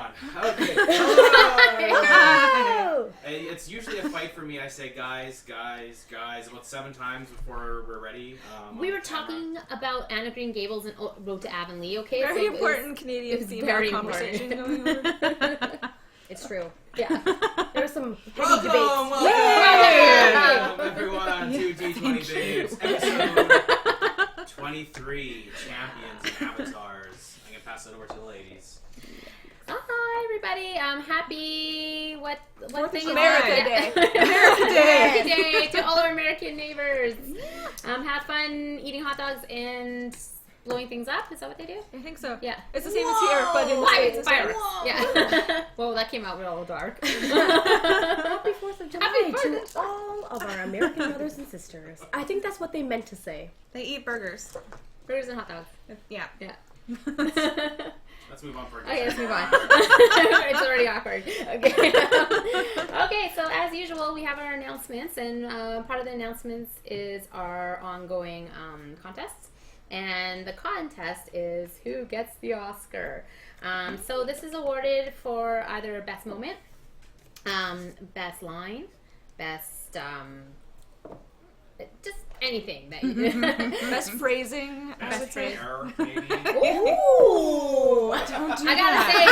on. Okay. Hello. It's usually a fight for me. I say guys, about 7 times before we're ready. We were talking about Anne of Green Gables and Road to Avonlea, okay? Very important Canadian female conversation going on. It's true. Yeah. There was some Welcome, debates. welcome everyone to D20 Babes, episode 23, Champions and Avatars. I'm gonna pass it over to the ladies. Hi, everybody. Happy what thing is America it? Day. America Day to all our American neighbors. Have fun eating hot dogs and blowing things up. Is that what they do? I think so. Yeah. It's the same as here, but in the States it's fireworks. Whoa. Yeah. Well, that came out real dark. Happy 4th of July Happy 4th to all of our American brothers and sisters. I think that's what they meant to say. They eat burgers. Burgers and hot dogs. Yeah. Yeah. Let's move on for a Okay, let's move on. It's already awkward. Okay. Okay, so as usual, we have our announcements, and part of the announcements is our ongoing contests. And the contest is who gets the Oscar. So this is awarded for either best moment, best line, best just anything that you do. Best phrasing. Best hair, maybe. Ooh! I gotta say,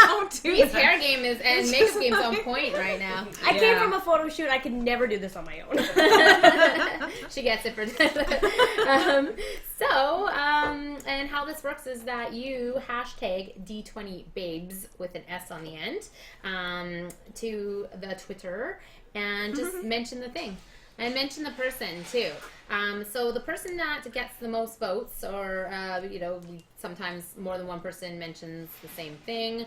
Don't do his that. hair game is and makeup game's on point right now. I came from a photo shoot. I could never do this on my own. She gets it for and how this works is that you hashtag D20 Babes with an S on the end to the Twitter and just mention the thing. And mention the person too. So the person that gets the most votes, or sometimes more than one person mentions the same thing,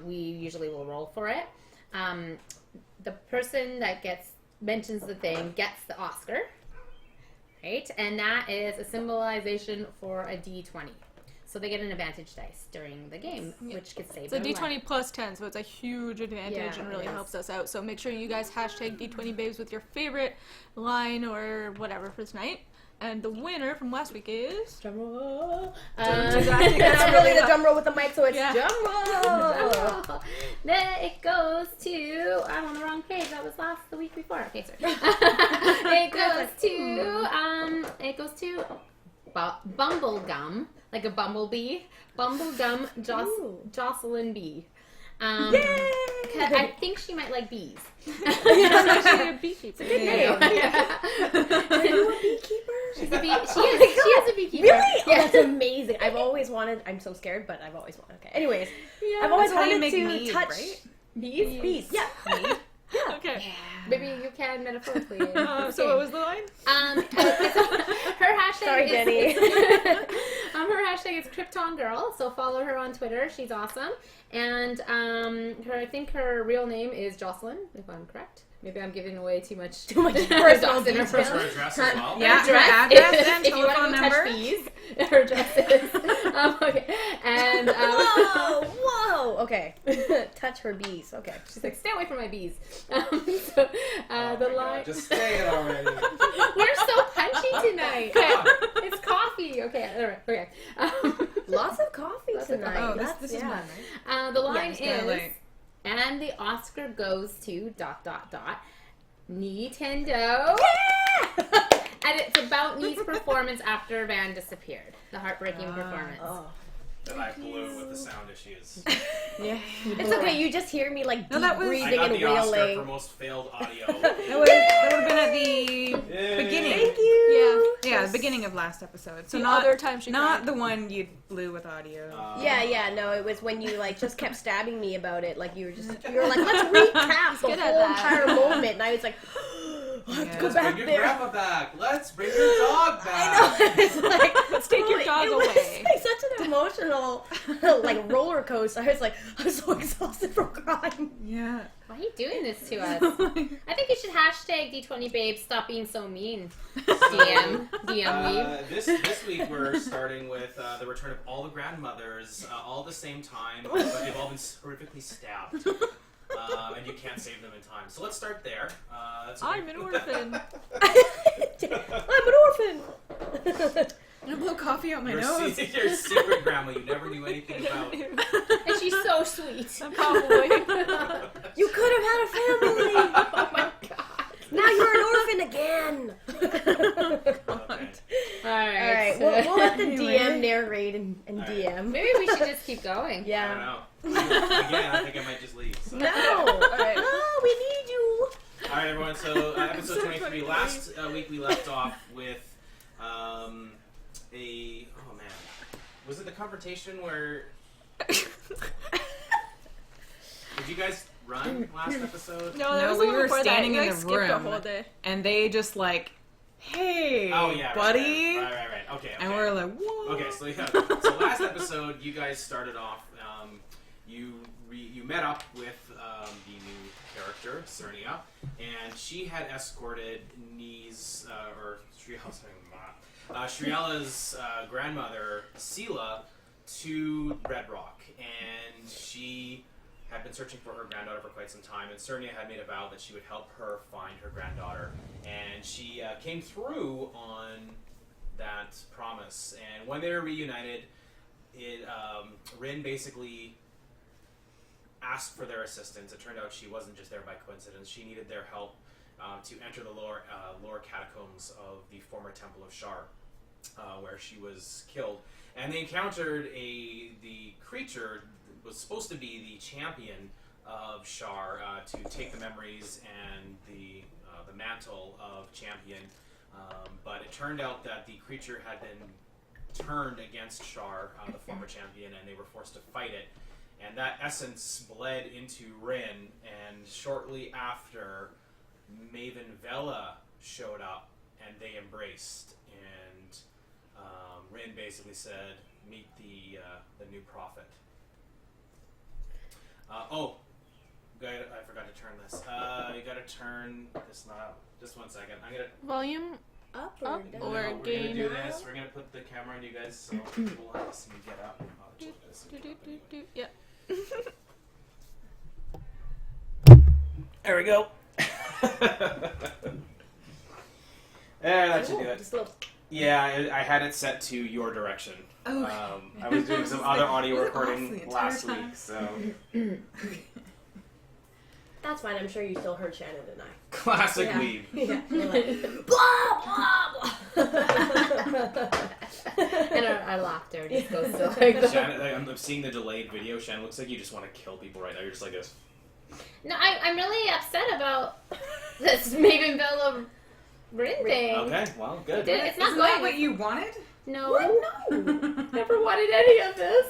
we usually will roll for it. The person that mentions the thing gets the Oscar, right? And that is a symbolization for a D20. So they get an advantage dice during the game, which could save It's a their D20 life. plus 10, so it's a huge advantage and really helps us out. So make sure you guys hashtag D20 Babes with your favorite line or whatever for tonight. And the winner from last week is... Drum roll. Exactly. That's really the drum roll with the mic, so it's Yeah. drum roll. Then it goes to... I'm on the wrong page. That was the week before. Okay, sorry. It goes to Bumblegum, like a bumblebee. Bumblegum Jocelyn B. I think she might like bees. actually a beekeeper. Good name. Are you a beekeeper? She's a bee. She is a beekeeper. Really? Yeah. Oh, that's amazing. I've always wanted. I'm so scared, but I've always wanted. Okay. Anyways, I've always That's how you wanted make to mead, touch right? bees. Yeah. Okay. Maybe you can metaphorically. So what was the line? Her hashtag Sorry, is Jenny. her hashtag is Krypton Girl, so follow her on Twitter. She's awesome. And I think her real name is Jocelyn, if I'm correct. Maybe I'm giving away too much personal personal details. Her address as well. Yeah, her address address is, and if you want telephone to number. touch bees, her address is okay. And Whoa. Okay. Touch her bees. Okay. she's like, stay away from my bees. Oh The my line. God, just say it already. We're so punchy tonight. It's coffee. Okay. All right. Okay. Lots of coffee Lots of tonight. coffee. Oh, this is mine, right? The line it's kinda is, like- and the Oscar goes to ... Nintendo. Yeah! And it's about Nee's performance after Van disappeared. The heartbreaking performance. Oh. That I blew with the sound issues. Yeah. It's okay. You just hear me like No, deep that was- I breathing got and the Oscar for wailing. most failed audio. That would have been at the beginning. Thank you. Yeah, the beginning of last episode. So The not other time she not cried. the one you blew with audio. Yeah, no, it was when you like just kept stabbing me about it. Like you were like, let's recap the good at whole that. entire moment, and I was like, I have to go Let's back bring your there. grandma back. Let's bring your dog back. I know. It's like, Let's take your dog it away. was like such an emotional like roller coaster. I was like, I'm so exhausted from crying. Yeah. Why are you doing this to us? I think you should hashtag D20 Babes. Stop being so mean. DM me. This week we're starting with the return of all the grandmothers all at the same time, but they've all been horrifically stabbed. And you can't save them in time. So let's start there. I'm an orphan. I'm an orphan. I'm gonna blow coffee out my Your nose. your secret grandma you never knew anything about. And she's so sweet. sweet. Probably. You could have had a family. Oh my god. Now you're an orphan again. Okay. All All right. right, so- we'll let the Anyway. DM narrate and All right. DM. Maybe we should just keep going. I Yeah. don't know. Again, I think I might just leave. So. No. right. No, we need you. All right, everyone. So episode So 23. 23. Last week we left off with oh man, was it the confrontation where? Did you guys run last episode? No, that No, was we the one were before standing that. in You the guys skipped room. the whole day. And they just like, hey, Oh yeah, buddy. Right. Okay. And we're like, whoa. Okay, so yeah. So last episode, you guys started off. You met up with the new character, Cernia, and she had escorted Shriela's grandmother, Sela, to Red Rock, and she had been searching for her granddaughter for quite some time, and Cernia had made a vow that she would help her find her granddaughter, and she came through on that promise. And when they were reunited, Rynn basically asked for their assistance. It turned out she wasn't just there by coincidence. She needed their help to enter the lower catacombs of the former Temple of Shar, where she was killed. And they encountered the creature that was supposed to be the champion of Shar to take the memories and the mantle of champion. But it turned out that the creature had been turned against Shar, the former champion, and they were forced to fight it. And that essence bled into Rynn, and shortly after, Maven Vella showed up, and they embraced. And Rynn basically said, "Meet the new prophet." I forgot to turn this. You gotta turn this knob. Just 1 second. I'm gonna. Volume Up Up or down? or we're gonna gain. do this. We're gonna put the camera on you guys, so people will have to see me get up. Yeah. There we go. That should do Ooh, it. just a little. Yeah, I had it set to your direction. Okay. I was doing some other audio Was it off the recording entire last time? week, so That's fine. I'm sure you still heard Shannon and I. classic Yeah. weeb. Yeah. We're like, blah blah blah. And our laughter just goes to like Shannon, I'm seeing the delayed video. Shannon, looks like you just want to kill people right now. You're just like this. No, I'm really upset about this Maven Vella Rynn thing. Okay, well, good. It's not Isn't going that what you wanted? No. What? No. Never wanted any of this.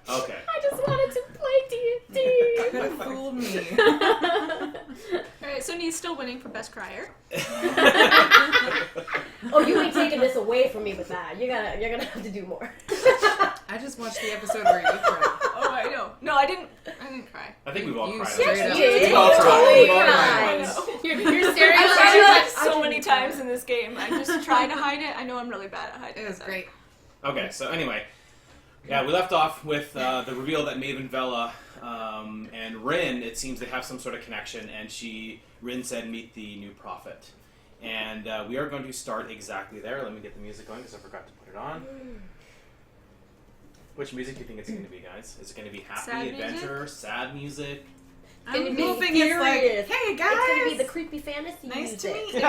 Okay. I just wanted to play D&D. Could have fooled me. Alright, so Nee's still winning for best crier. Oh, you ain't taking this away from me with that. You're gonna have to do more. I just watched the episode where you cried. Oh, I know. No, I didn't cry. I think we've all You cried. straight on up- this. did. We've all You cried. totally We've all cried. You're staring I've at cried me like like, so many times in this game. I just try to hide it. I know I'm really bad at hiding It was stuff. great. Okay, so anyway, yeah, we left off with the reveal that Maven Vella and Rynn, it seems they have some sort of connection, and Rynn said, "Meet the new prophet." And we are going to start exactly there. Let me get the music going because I forgot to put it on. Which music do you think it's going to be, guys? Is it going to be happy, Sad adventure, sad music? I'm be hoping it's like, furious. hey guys! It's gonna be the creepy fantasy Nice music. to meet it's you.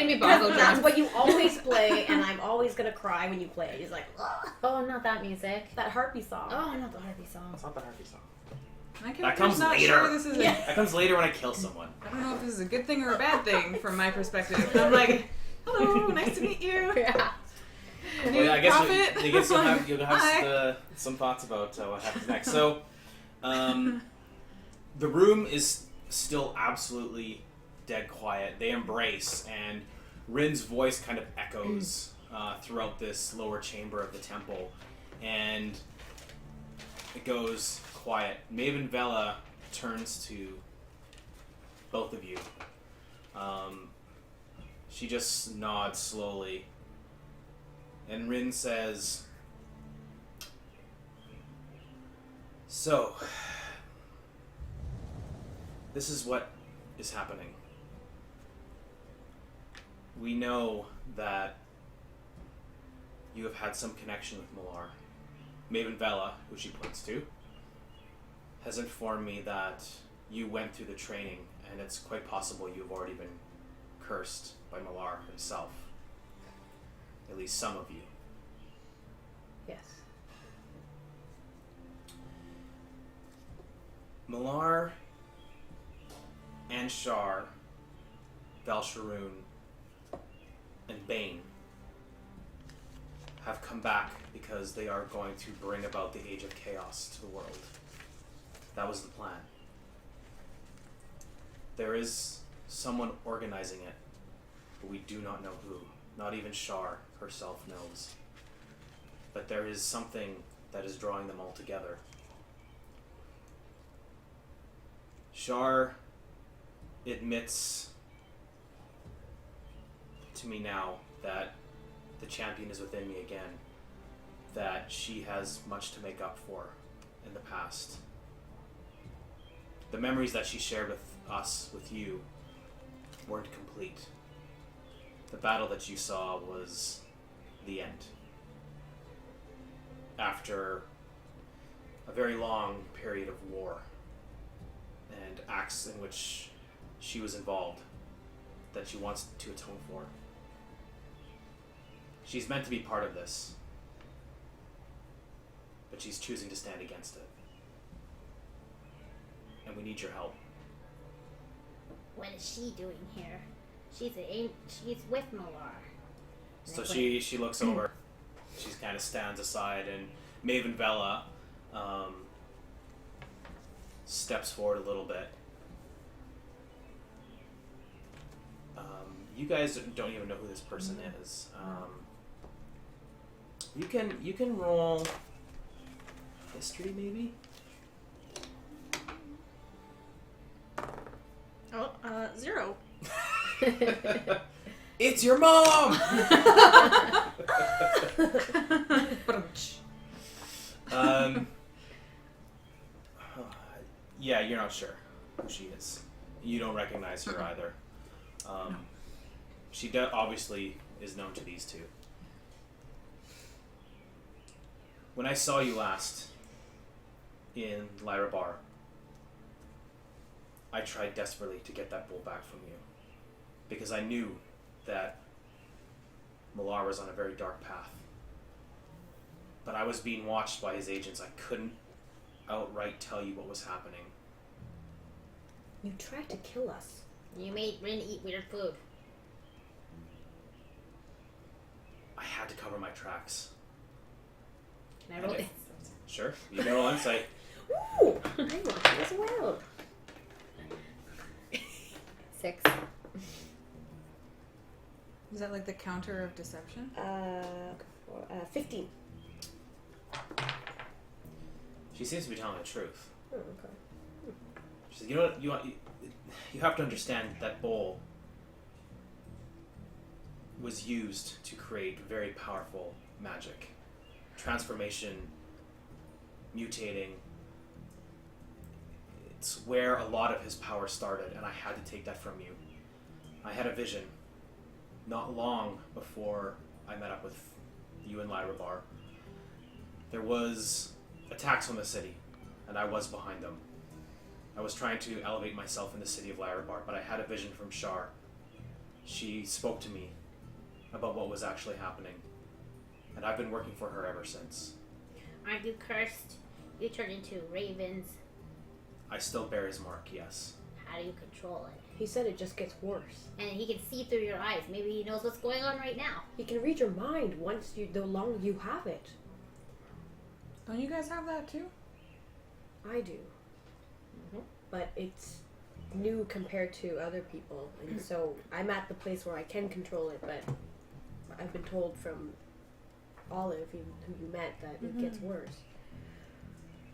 gonna be bongo That's drums. what you always play, and I'm always gonna cry when you play it. He's like, ugh, Oh, not that music. that harpy song. Oh, not the Harvey song. That's not the Harvey song. My That character's comes not later. sure this is Yeah. That comes later when I kill someone. I don't know if this is a good thing or a bad thing from my perspective. I'm like, hello, nice to meet you. Yeah. Well, yeah, I guess Prophet. you'll have Hi. some thoughts about what happens next. So, the room is still absolutely dead quiet. They embrace, and Rynn's voice kind of echoes throughout this lower chamber of the temple, and it goes quiet. Maven Vella turns to both of you. She just nods slowly. And Rynn says, "So, this is what is happening. We know that you have had some connection with Malar. Maven Vella, who she points to, has informed me that you went through the training, and it's quite possible you've already been cursed by Malar himself. At least some of you. Yes. Malar and Shar, Valsharoon, and Bane have come back because they are going to bring about the Age of Chaos to the world. That was the plan. There is someone organizing it, but we do not know who. Not even Shar herself knows. But there is something that is drawing them all together. Shar admits to me now that the champion is within me again, that she has much to make up for in the past. The memories that she shared with us, with you, weren't complete. The battle that you saw was the end. After a very long period of war and acts in which she was involved that she wants to atone for. She's meant to be part of this, but she's choosing to stand against it. And we need your help. What is she doing here? She's with Malar. So she looks over. She kind of stands aside, and Maven Vella steps forward a little bit. You guys don't even know who this person is. You can roll history, maybe. Oh, 0. It's your mom. Yeah, you're not sure who she is. You don't recognize her either. She obviously is known to these two. When I saw you last in Lyra Bar, I tried desperately to get that bull back from you, because I knew that Malar was on a very dark path. But I was being watched by his agents. I couldn't outright tell you what was happening. You tried to kill us. You made Rynn eat weird food. I had to cover my tracks. Can I roll it? Sure, you can roll insight. Ooh! I want it as well. 6. Is that like the counter of deception? 15. She seems to be telling the truth. Oh, okay. She said, you know what, you have to understand that bowl was used to create very powerful magic. Transformation, mutating. It's where a lot of his power started, and I had to take that from you. I had a vision not long before I met up with you in Lyra Bar. There was attacks on the city, and I was behind them. I was trying to elevate myself in the city of Lyra Bar, but I had a vision from Shar. She spoke to me about what was actually happening, and I've been working for her ever since. Aren't you cursed? You turn into ravens. I still bear his mark, yes. How do you control it? He said it just gets worse. And he can see through your eyes. Maybe he knows what's going on right now. He can read your mind once the longer you have it. Don't you guys have that too? I do. But it's new compared to other people. And so I'm at the place where I can control it, but I've been told from Olive, who you met, that it gets worse.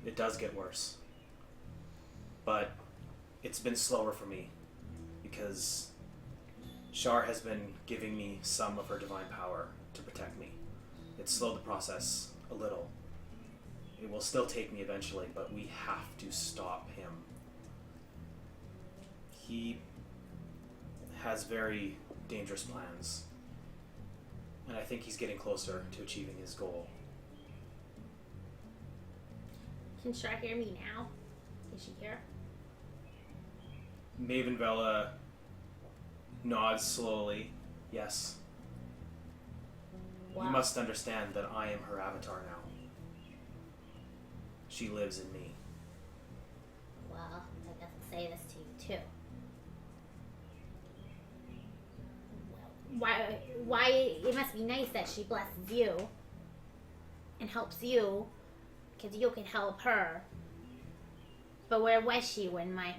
It does get worse. But it's been slower for me because Shar has been giving me some of her divine power to protect me. It slowed the process a little. It will still take me eventually, but we have to stop him. He has very dangerous plans, and I think he's getting closer to achieving his goal. Can Shar hear me now? Is she here? Maven Vella nods slowly. Yes. Wow. You must understand that I am her avatar now. She lives in me. Well, I guess I'll say this to you too. Why it must be nice that she blesses you and helps you because you can help her. But where was she when my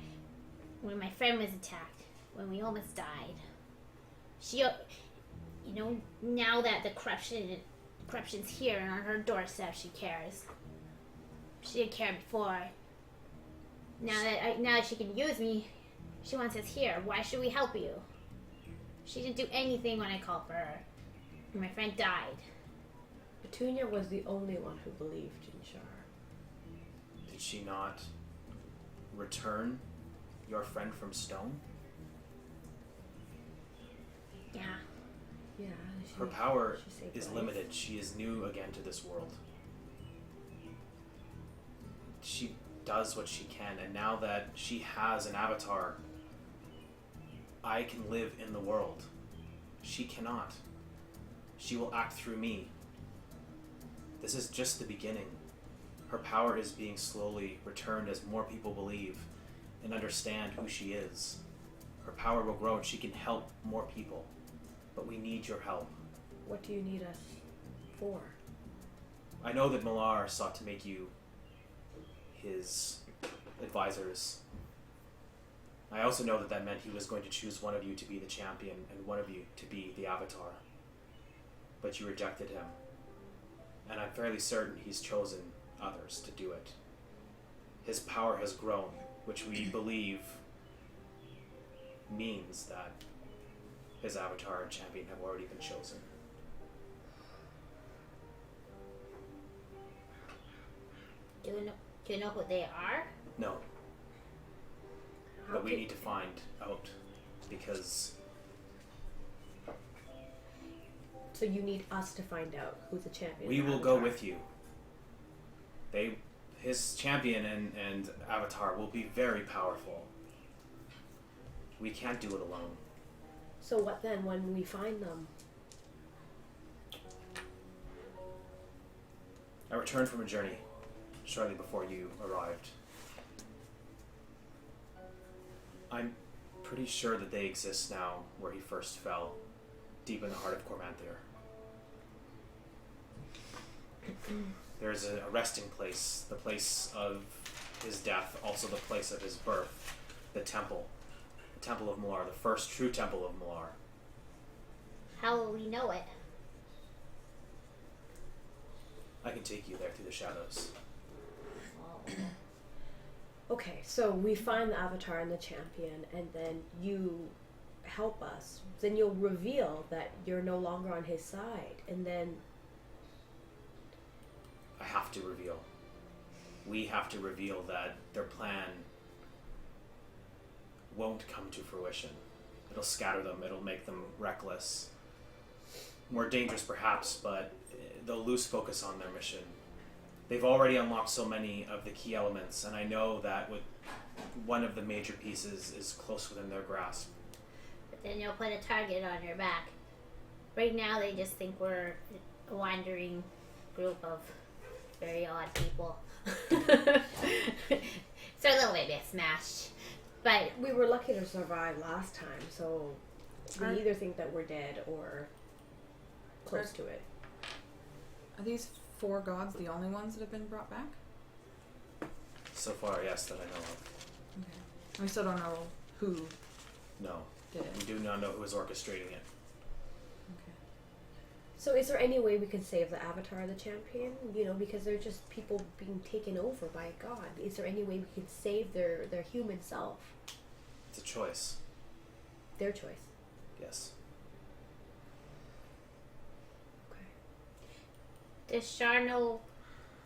friend was attacked, when we almost died? She, now that the corruption's here and on her doorstep, she cares. She didn't care before. Now that she can use me, she wants us here. Why should we help you? She didn't do anything when I called for her. And my friend died. Petunia was the only one who believed in Shar. Did she not return your friend from stone? Yeah. Yeah. Her power she saved is life. limited. She is new again to this world. She does what she can, and now that she has an avatar, I can live in the world. She cannot. She will act through me. This is just the beginning. Her power is being slowly returned as more people believe and understand who she is. Her power will grow and she can help more people. But we need your help. What do you need us for? I know that Malar sought to make you his advisors. I also know that meant he was going to choose one of you to be the champion and one of you to be the avatar. But you rejected him. And I'm fairly certain he's chosen others to do it. His power has grown, which we believe means that his avatar and champion have already been chosen. Do you know who they are? No. How But we could- need to find out because So you need us to find out who's the champion. we and will go Avatar. with you. His champion and avatar will be very powerful. We can't do it alone. So what then when we find them? I returned from a journey shortly before you arrived. I'm pretty sure that they exist now where he first fell, deep in the heart of Cormanther. There's a resting place, the place of his death, also the place of his birth, the temple of Malar, the first true temple of Malar. How will we know it? I can take you there through the shadows. Okay, so we find the avatar and the champion, and then you help us. Then you'll reveal that you're no longer on his side, and then I have to reveal. We have to reveal that their plan won't come to fruition. It'll scatter them, it'll make them reckless. More dangerous perhaps, but they'll lose focus on their mission. They've already unlocked so many of the key elements, and I know that with one of the major pieces is close within their grasp. But then you'll put a target on your back. Right now they just think we're a wandering group of very odd people. So a little bit mismatched. But we were lucky to survive last time, so we Are- either think that we're dead or close to it. Are these 4 gods the only ones that have been brought back? So far, yes, that I know of. Okay. And we still don't know who No. did it. We do not know who is orchestrating it. Okay. So is there any way we could save the avatar, the champion? You know, because they're just people being taken over by a god. Is there any way we could save their human self? It's a choice. Their choice. Yes. does Shar know,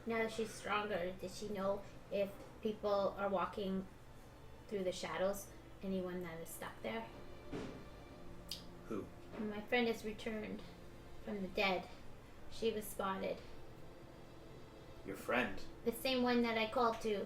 now that she's stronger, does she know if people are walking through the shadows? Anyone that is stuck there? Who? My friend has returned from the dead. She was spotted. Your friend. The same one that I called to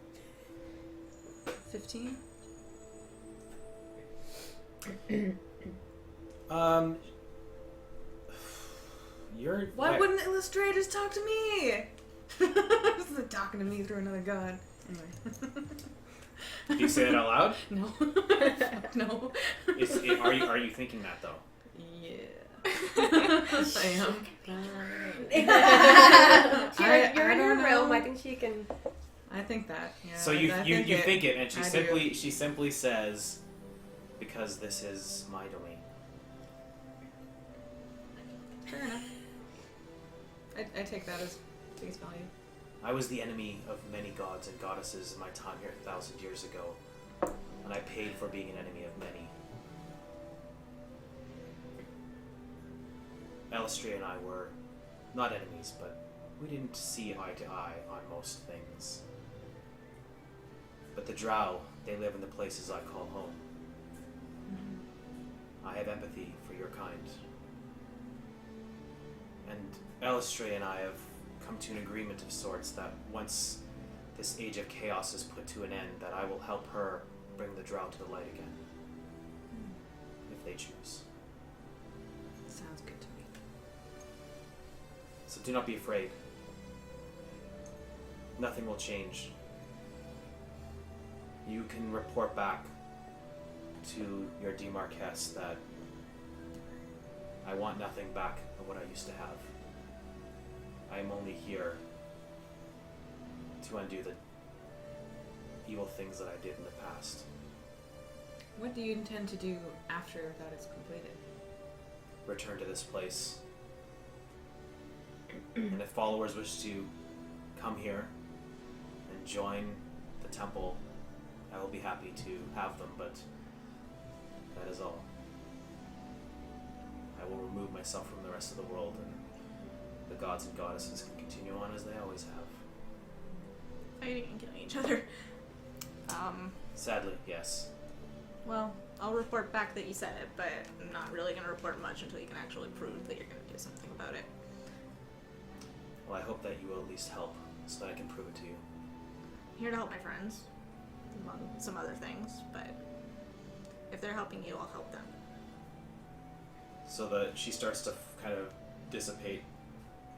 15? You're. Why wouldn't illustrators talk to me? This isn't talking to me through another god. Anyway. Do you say that out loud? No. No. Are you thinking that though? Yeah. I am. You're in her don't realm. know. I think she can. I think that. Yeah. So you think it, and I do. she simply says, "Because this is my domain." Fair enough. I take that as face value. I was the enemy of many gods and goddesses in my time here 1,000 years ago, and I paid for being an enemy of many. Elistria and I were not enemies, but we didn't see eye to eye on most things. But the Drow, they live in the places I call home. I have empathy for your kind. And Elistria and I have come to an agreement of sorts that once this age of chaos is put to an end, that I will help her bring the Drow to the light again. If they choose. Sounds good to me. So do not be afraid. Nothing will change. You can report back to your Demarquess that I want nothing back of what I used to have. I am only here to undo the evil things that I did in the past. What do you intend to do after that is completed? Return to this place. And if followers wish to come here and join the temple, I will be happy to have them, but that is all. I will remove myself from the rest of the world, and the gods and goddesses can continue on as they always have. Fighting and killing each other. Sadly, yes. Well, I'll report back that you said it, but I'm not really going to report much until you can actually prove that you're going to do something about it. Well, I hope that you will at least help, so that I can prove it to you. I'm here to help my friends, among some other things, but if they're helping you, I'll help them. So that she starts to kind of dissipate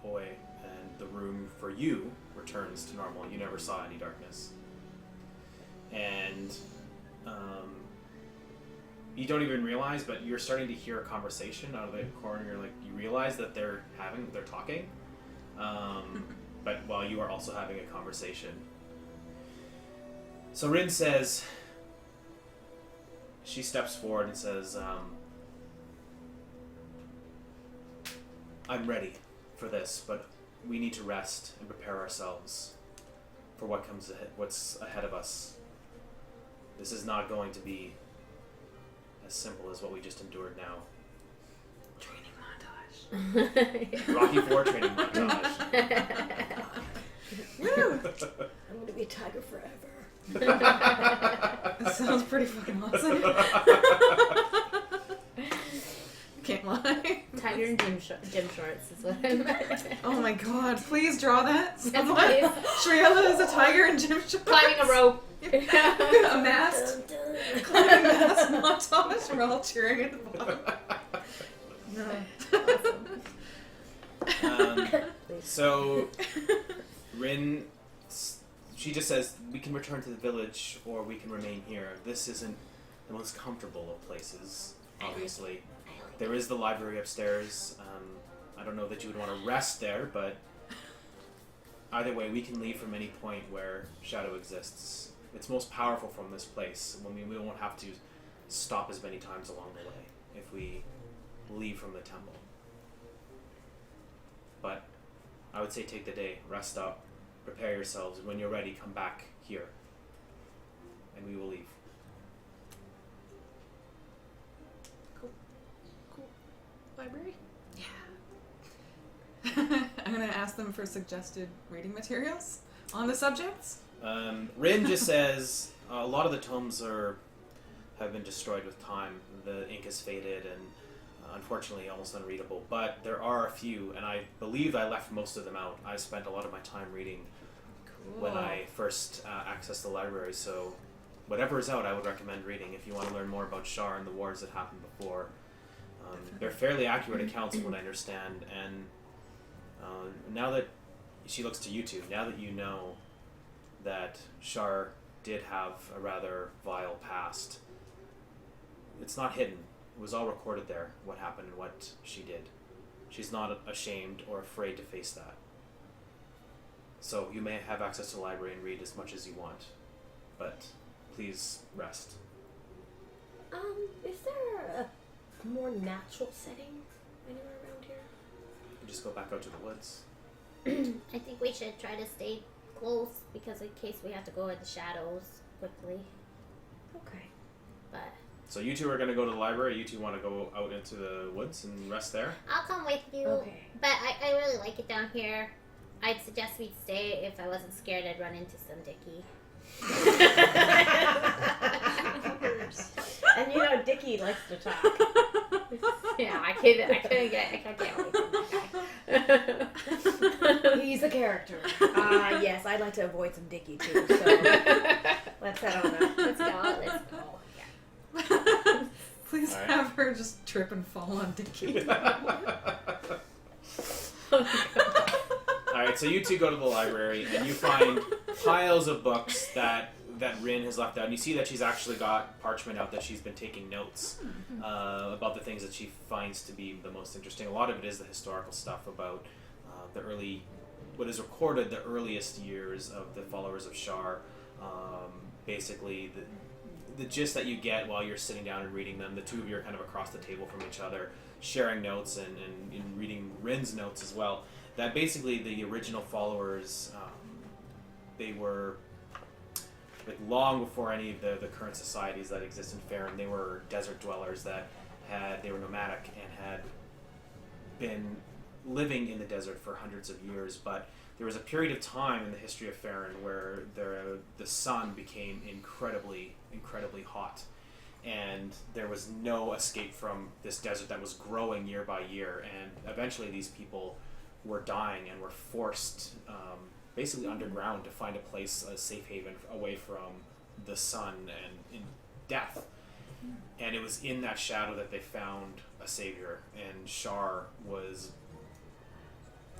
away, and the room for you returns to normal. You never saw any darkness. And you don't even realize, but you're starting to hear a conversation out of the corner. You're like, you realize that they're talking, but while you are also having a conversation. So Rynn says, she steps forward and says, I'm ready for this, but we need to rest and prepare ourselves for what comes ahead, what's ahead of us. This is not going to be as simple as what we just endured now. Training montage. Rocky IV training montage. Woo! I'm gonna be a tiger forever. That sounds pretty fucking awesome. Can't lie. Tiger and gym shorts is what I'm. Oh my god, please draw that. Someone. please. Shriela is a tiger in gym shorts. Climbing a rope. A mast. Climbing mast montage. We're all cheering at the bottom. No. So, Rynn, she just says, we can return to the village or we can remain here. This isn't the most comfortable of places, obviously. There is the library upstairs. I don't know that you would want to rest there, but either way, we can leave from any point where shadow exists. It's most powerful from this place. I mean, we won't have to stop as many times along the way if we leave from the temple. But I would say take the day, rest up, prepare yourselves, and when you're ready, come back here, and we will leave. Library? Yeah. I'm gonna ask them for suggested reading materials on the subjects. Rynn just says a lot of the tomes have been destroyed with time. The ink is faded and unfortunately almost unreadable. But there are a few, and I believe I left most of them out. I spent a lot of my time reading when I first accessed the library. So whatever is out, I would recommend reading if you want to learn more about Shar and the wars that happened before. They're fairly accurate accounts from what I understand, and now that she looks to you two, now that you know that Shar did have a rather vile past, it's not hidden. It was all recorded there, what happened and what she did. She's not ashamed or afraid to face that. So you may have access to the library and read as much as you want, but please rest. Is there a more natural setting anywhere around here? You just go back out to the woods. I think we should try to stay close because in case we have to go in the shadows quickly. Okay. But So you two are going to go to the library. You two want to go out into the woods and rest there? I'll come with you. Okay. But I really like it down here. I'd suggest we'd stay. If I wasn't scared, I'd run into some Dicky. And you know Dicky likes to talk. Yeah, I can't get away from that guy. He's a character. Yes, I'd like to avoid some Dicky too. So let's head on up. Let's go. Yeah. Please Alright. have her just trip and fall on Dicky. Alright, so you two go to the library and you find piles of books that Rynn has left out. And you see that she's actually got parchment out that she's been taking notes about the things that she finds to be the most interesting. A lot of it is the historical stuff about what is recorded, the earliest years of the followers of Shar. Basically, the gist that you get while you're sitting down and reading them, the two of you are kind of across the table from each other, sharing notes and reading Rynn's notes as well. That basically the original followers, they were long before any of the current societies that exist in Farron. They were desert dwellers they were nomadic and had been living in the desert for hundreds of years. But there was a period of time in the history of Farron where the sun became incredibly hot, and there was no escape from this desert that was growing year by year. And eventually, these people were dying and were forced basically underground to find a safe haven away from the sun and in death. And it was in that shadow that they found a savior, and Shar was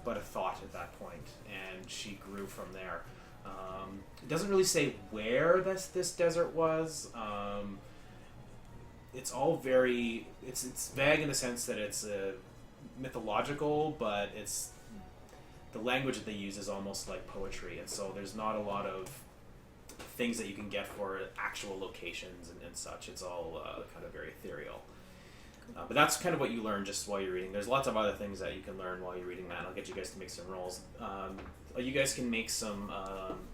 but a thought at that point, and she grew from there. It doesn't really say where this desert was. It's all very it's vague in the sense that it's mythological, but the language that they use is almost like poetry, and so there's not a lot of things that you can get for actual locations and such. It's all kind of very ethereal. But that's kind of what you learn just while you're reading. There's lots of other things that you can learn while you're reading that. I'll get you guys to make some rolls. You guys can make some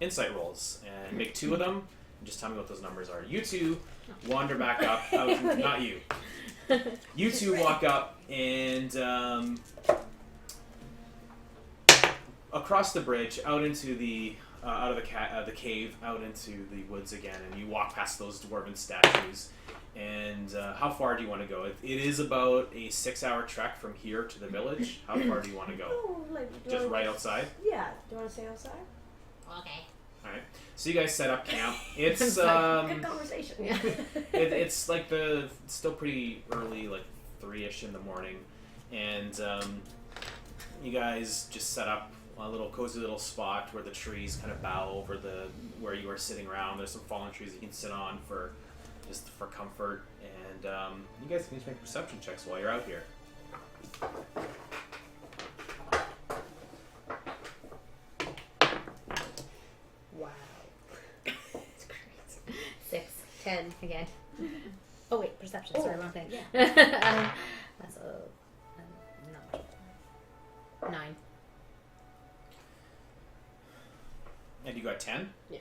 insight rolls and make 2 of them. And just tell me what those numbers are. You two wander back up. Not you. You two walk up and across the bridge, out into the out of the cave, out into the woods again, and you walk past those dwarven statues. And how far do you want to go? It is about a 6-hour trek from here to the village. How far do you want to go? Oh, Just right outside? Yeah. Do you want to stay outside? Okay. Alright. So you guys set up camp. It's Good conversation. it's like it's still pretty early, like 3-ish in the morning, and you guys just set up a little cozy little spot where the trees kind of bow over where you are sitting around. There's some fallen trees you can sit on for comfort, and you guys can just make perception checks while you're out here. Wow. It's crazy. 6, 10 again. Oh wait, perception. Sorry, wrong thing. Yeah. That's not 9. And you got 10? Yeah.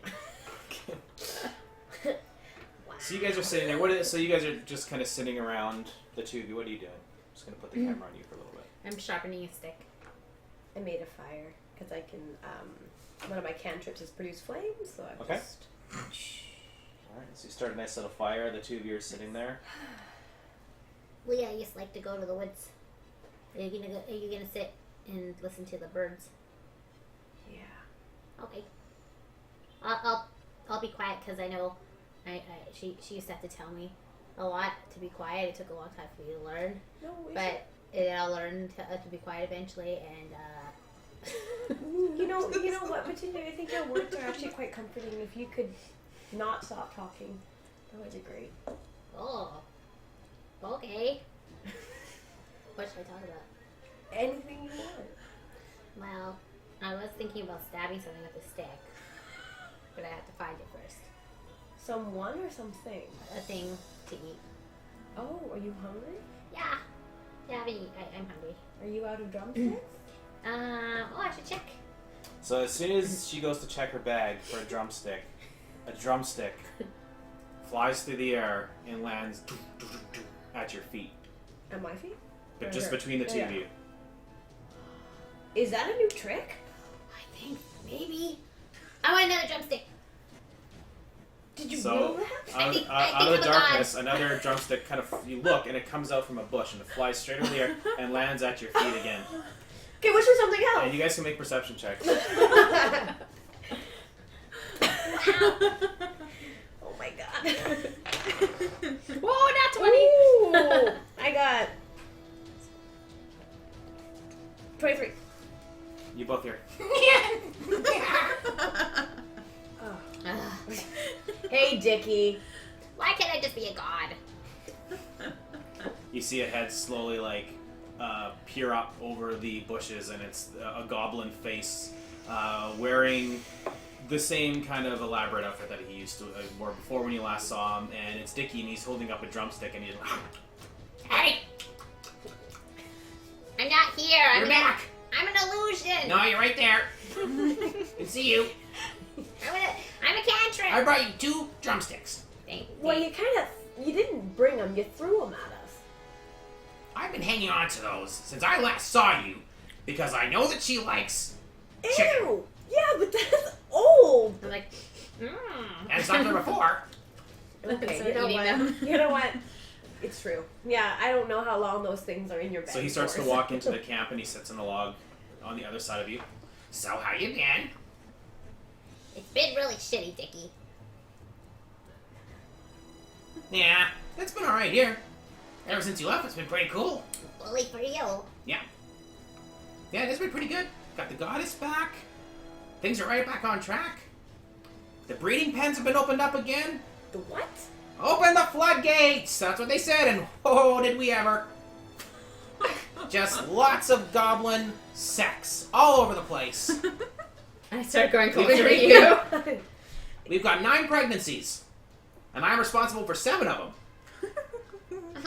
So you guys are sitting there. So you guys are just kind of sitting around, the two of you. What are you doing? I'm just going to put the camera on you for a little bit. I'm sharpening a stick. I made a fire because I can. One of my cantrips is produce flames, so I Okay. just. Alright, so you start a nice little fire. The two of you are sitting there. Well, yeah, I just like to go to the woods. Are you gonna sit and listen to the birds? Yeah. Okay. I'll be quiet because I know She used to have to tell me a lot to be quiet. It took a long time for me to learn, No, but I'll learn to be quiet eventually. And you know what, Matilda? I think your words are actually quite comforting. If you could not stop talking, that would be great. oh, okay. What should I talk about? Anything you want. Well, I was thinking about stabbing something with a stick, but I have to find it first. Someone or something? A thing to eat. Oh, are you hungry? Yeah, I'm hungry. Are you out of drumsticks? I should check. So as soon as she goes to check her bag for a drumstick flies through the air and lands at your feet. At my feet? But Or just her? between the two of you. Is that a new trick? I think maybe. I want another drumstick. Did you So, know that? out, think out of I'm the a darkness, another drumstick kind of, you look, and it comes out from a bush, and it flies straight over the air and lands at your feet again. Okay, what's for something And else? you guys can make perception checks. Oh my god. Whoa, not 20. Ooh, I got 23. You both hear. Hey, Dicky. Why can't I just be a god? You see a head slowly, peer up over the bushes, and it's a goblin face, wearing the same kind of elaborate outfit that he used to wear before when you last saw him, and it's Dicky, and he's holding up a drumstick, and he's like, Hey! I'm not here. "You're back! I'm an illusion. No, you're right there. Can see you. I'm a cantrip. I brought you 2 drumsticks. Well, you didn't bring them, you threw them at us. I've been hanging on to those since I last saw you, because I know that she likes chicken. Ew! Yeah, but that's old. I'm like, And it's not there before. Okay, Start you know eating what? them. You know what? It's true. Yeah, I don't know how long those things are in your bag. So he starts to for. walk into the camp, and he sits on a log on the other side of you. So how you been? it's been really shitty, Dicky. Yeah, it's been alright here. Ever since you left, it's been pretty cool. Bully for you. Yeah, it's been pretty good. Got the goddess back. Things are right back on track. The breeding pens have been opened up again. The what? Open the floodgates! That's what they said, and oh, did we ever. Just lots of goblin sex all over the place. I start going closer to you. We've got 9 pregnancies, and I'm responsible for 7 of them.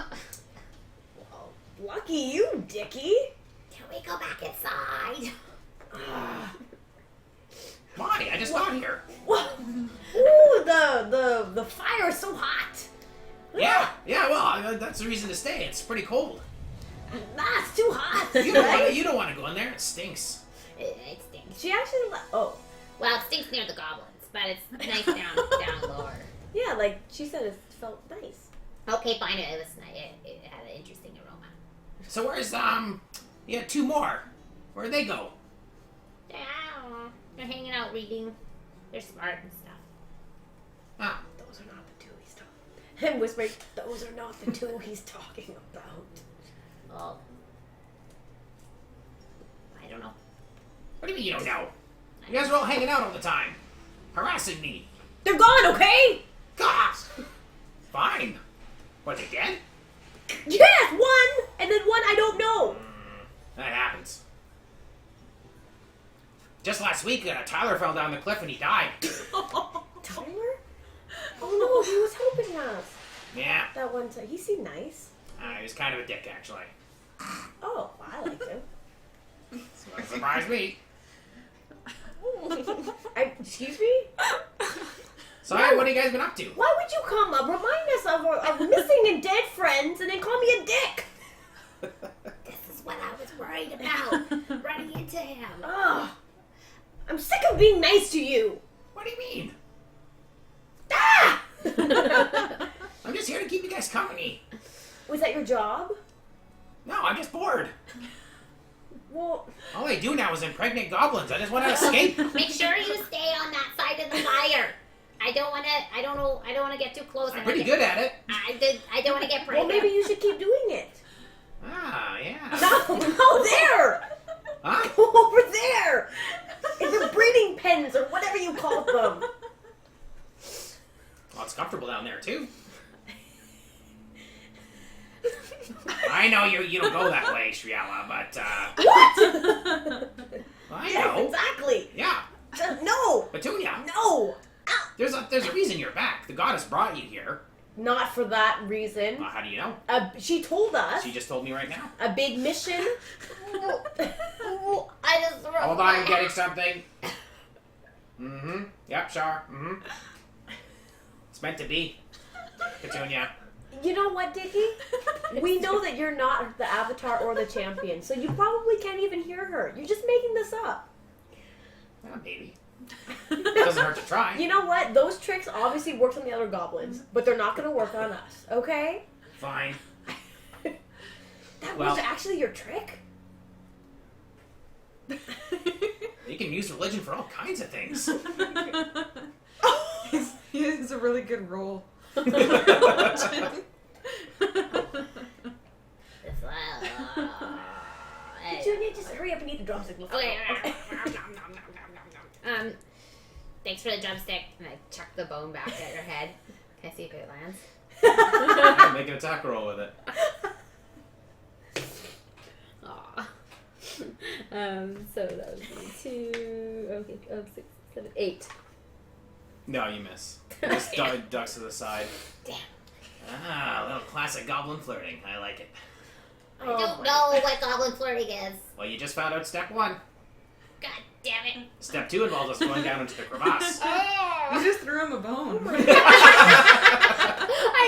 Lucky you, Dicky. Can we go back inside? Why? I just got here. Ooh, the fire is so hot. Yeah, well, that's the reason to stay. It's pretty cold. That's too hot. You don't want to go in there. It stinks. It stinks. She actually Well, it stinks near the goblins, but it's nice down lower. yeah, like she said, it felt nice. Okay, fine. It was nice. It had an interesting aroma. So where's, you had 2 more. Where'd they go? Yeah, I don't know. They're hanging out reading. They're smart and stuff. Ah, Those are not the 2 he's talking. And whispering, those are not the 2 he's talking about. Oh. I don't know. what do you mean you don't know? You guys are all hanging out all the time. Harassing me. They're gone, okay? Gosh! Fine. What, they dead? Yes, one, and then one I don't know. That happens. Just last week, Tyler fell down the cliff and he died. Tyler? Oh no, he was helping us. Yeah, That one time, he seemed nice. he was kind of a dick, actually. Oh, I liked him. So that surprised me. Excuse me? So, hey, what have you guys been up to? Why would you come up, remind us of our missing and dead friends, and then call me a dick? This is what I was worried about. Running into him. Ugh. I'm sick of being nice to you. What do you mean? Ah! I'm just here to keep you guys company. Was that your job? No, I'm just bored. Well, All I do now is impregnate goblins. I just want to escape. Make sure you stay on that side of the fire. I don't want to get too close. I'm pretty good at it. I don't want to get Well, pregnant. maybe you should keep doing it. Ah, yeah. No, there! Huh? Go over there! In the breeding pens or whatever you call them. Well, it's comfortable down there, too. I know you don't go that way, Shriala, but, What? I Yes, know. exactly. Yeah. No! Petunia, No! there's a reason you're back. The goddess brought you here. Not for that reason. How do you know? She told us She just told me right now. a big mission. I just threw Hold my on, I'm getting something. Mm-hmm. Yep, Shar. Mm-hmm. It's meant to be. Petunia. You know what, Dicky? We know that you're not the avatar or the champion, so you probably can't even hear her. You're just making this up. Well, maybe. Doesn't hurt to try. You know what? Those tricks obviously worked on the other goblins, but they're not going to work on us, okay? Fine. That Well- was actually your trick? You can use religion for all kinds of things. He has a really good role. Junior, just hurry up and eat the drumstick. Okay. Thanks for the drumstick. And I chuck the bone back at your head. Can I see if it lands? Yeah, make an attack roll with it. Aw. So that would be 2, okay, 6, 7, 8. No, you miss. Just ducks to the side. Damn. Ah, a little classic goblin flirting. I like it. I don't know what goblin flirting is. Well, you just found out step 1. God damn it. Step 2 involves us going down into the crevasse. You just threw him a bone. I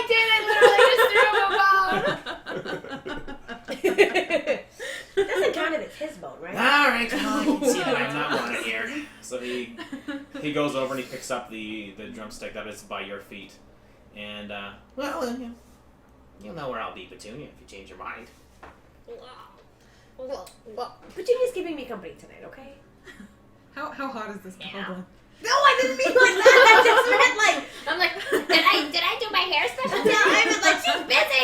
did. I literally just threw him a bone. Doesn't count if it's his bone, right? Alright, well, I can see that I'm not wanted here. So he goes over and he picks up the drumstick that is by your feet. And, you'll know where I'll be, Petunia, if you change your mind. Well, Petunia's keeping me company tonight, okay? How hot is this Yeah. goblin? No, I didn't mean like that. I just meant like, I'm like, did I do my hair special? no, I meant like she's busy.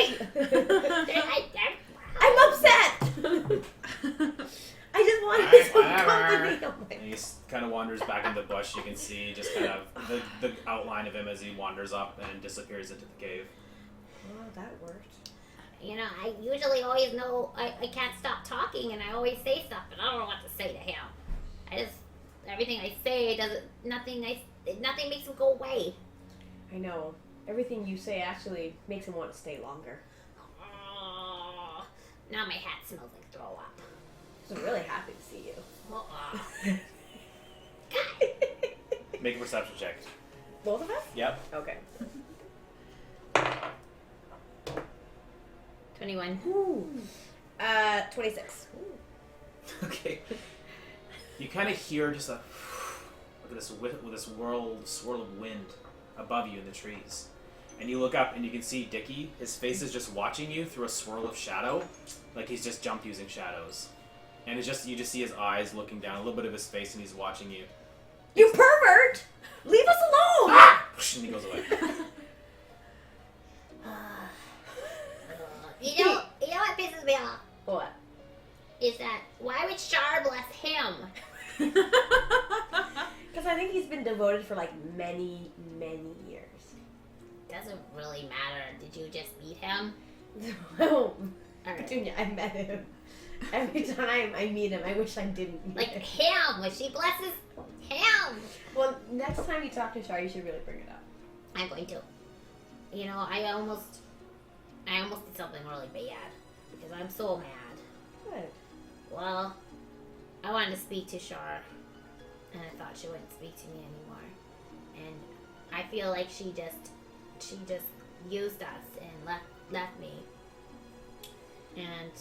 I'm upset. I just wanted some company. Oh my And he kind of wanders back in the bush. You can see just kind of the outline of him as he wanders up and disappears into the cave. Oh, that worked. You know, I usually always know I can't stop talking, and I always say stuff, but I don't know what to say to him. Everything I say nothing makes him go away. I know. Everything you say actually makes him want to stay longer. Oh, now my hat smells like throw up. I'm really happy to see you. Make a perception check. Both of us? Yep. Okay. 21. Ooh. 26. Okay. You kind of hear just a look at this with this swirl of wind above you in the trees, and you look up and you can see Dicky. His face is just watching you through a swirl of shadow, like he's just jumped using shadows, and it's just you just see his eyes looking down, a little bit of his face, and he's watching you. You pervert! Leave us alone! Ah! And he goes away. You know what pisses me off? What? Is that why would Shar bless him? Because I think he's been devoted for like many, many years. Doesn't really matter. Did you just meet him? Oh, Alright. Petunia, I met him. Every time I meet him, I wish I didn't meet Like him. him, when she blesses him. Well, next time you talk to Shar, you should really bring it up. I'm going to. You know, I almost did something really bad because I'm so mad. Good. Well, I wanted to speak to Shar, and I thought she wouldn't speak to me anymore. And I feel like she just used us and left me. And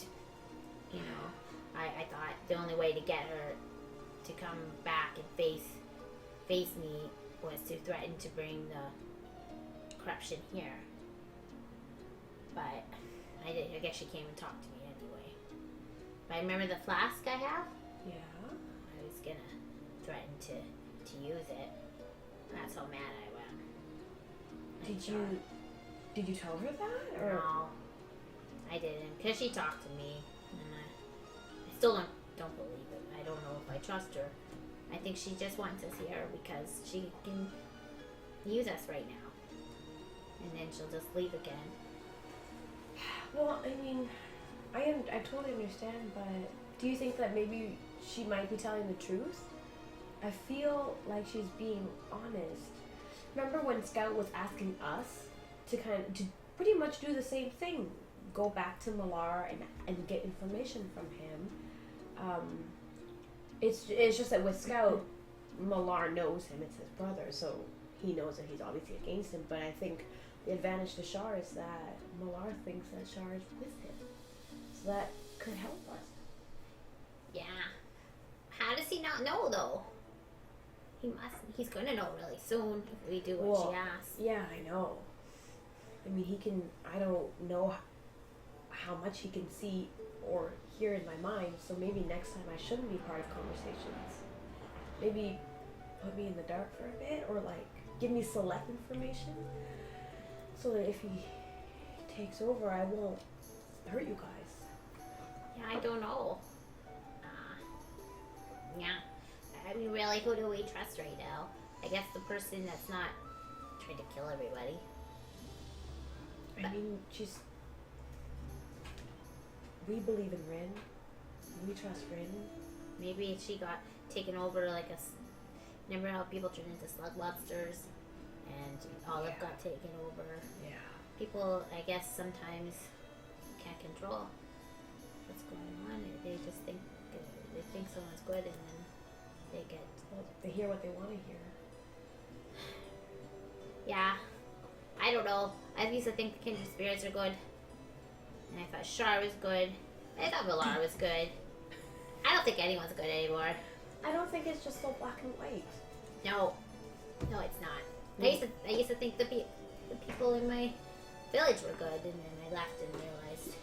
you know, I thought the only way to get her to come back and face me was to threaten to bring the corruption here. But I guess she came and talked to me anyway. But I remember the flask I have? Yeah. I was gonna threaten to use it. That's how mad I went. Did you tell her that? Or? No, I didn't, because she talked to me, and I still don't believe it. I don't know if I trust her. I think she just wants us here because she can use us right now, and then she'll just leave again. Well, I mean, I totally understand, but do you think that maybe she might be telling the truth? I feel like she's being honest. Remember when Scout was asking us to pretty much do the same thing, go back to Malar and get information from him. It's just that with Scout, Malar knows him; it's his brother, so he knows that he's obviously against him. But I think the advantage to Shar is that Malar thinks that Shar is with him, so that could help us. Yeah. How does he not know though? He's gonna know really soon if we do what she asks. Yeah, I know. I mean, I don't know how much he can see or hear in my mind, so maybe next time I shouldn't be part of conversations. Maybe put me in the dark for a bit, or like give me select information, so that if he takes over, I won't hurt you guys. Yeah, I don't know. Yeah. I mean, really, who do we trust right now? I guess the person that's not trying to kill everybody. I mean, we believe in Rynn. We trust Rynn. Maybe she got taken over like remember how people turn into slug lobsters? And Olive got taken over. Yeah. People, I guess, sometimes can't control what's going on. They just think someone's good, and then they hear what they want to hear. Yeah, I don't know. I used to think the kindred spirits are good, and I thought Shar was good. I thought Malar was good. I don't think anyone's good anymore. I don't think it's just so black and white. No, it's not. I used to think the people in my village were good, and then I left and realized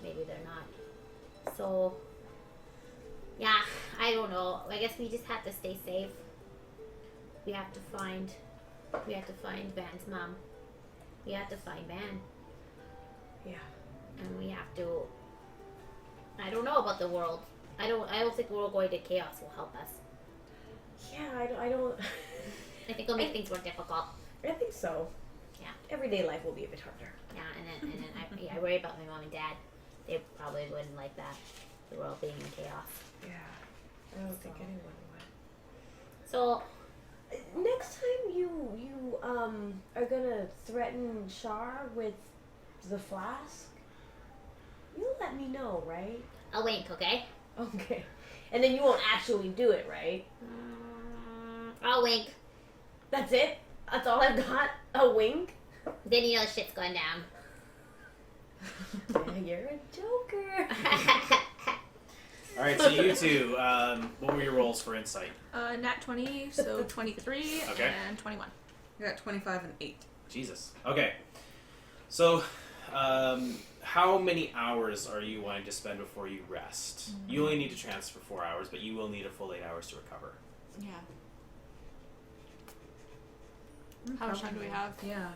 maybe they're not. So, yeah, I don't know. I guess we just have to stay safe. We have to find Van's mom. We have to find Van. Yeah. And we have to. I don't know about the world. I don't think World going to chaos will help us. Yeah, I don't. I think it'll make things more difficult. I think so. Yeah. Everyday life will be a bit harder. Yeah, and then I worry about my mom and dad. They probably wouldn't like that. The world being in chaos. Yeah. I don't think anyone would. So next time you are gonna threaten Shar with the flask, you'll let me know, right? a wink, okay? Okay. And then you won't actually do it, right? I'll wink. That's it? That's all I've got? A wink? Then you know shit's going down. Yeah, you're a joker. Alright, so you two, what were your rolls for insight? Nat 20, so 23, Okay. and 21. I got 25 and 8. Jesus. Okay. So, how many hours are you wanting to spend before you rest? You only need to transfer 4 hours, but you will need a full 8 hours to recover. Yeah. How much time do we have? Yeah.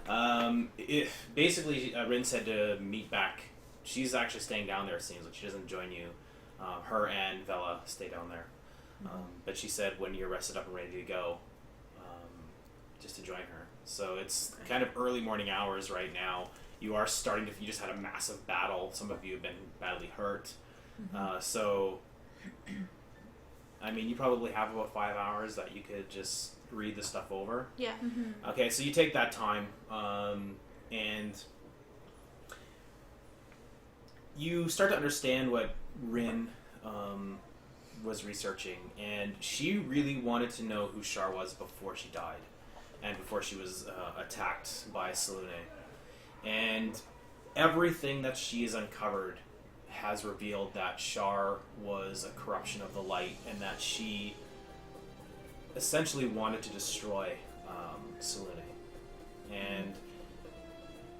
Basically, Rynn said to meet back. She's actually staying down there, it seems like. She doesn't join you. Her and Vella stay down there. But she said when you're rested up and ready to go, just to join her. So it's kind of early morning hours right now. You are starting to, you just had a massive battle. Some of you have been badly hurt. So, I mean, you probably have about 5 hours that you could just read the stuff over. Yeah. Okay, so you take that time, and you start to understand what Rynn was researching, and she really wanted to know who Shar was before she died, and before she was attacked by Selune. And everything that she has uncovered has revealed that Shar was a corruption of the light, and that she essentially wanted to destroy Selune, and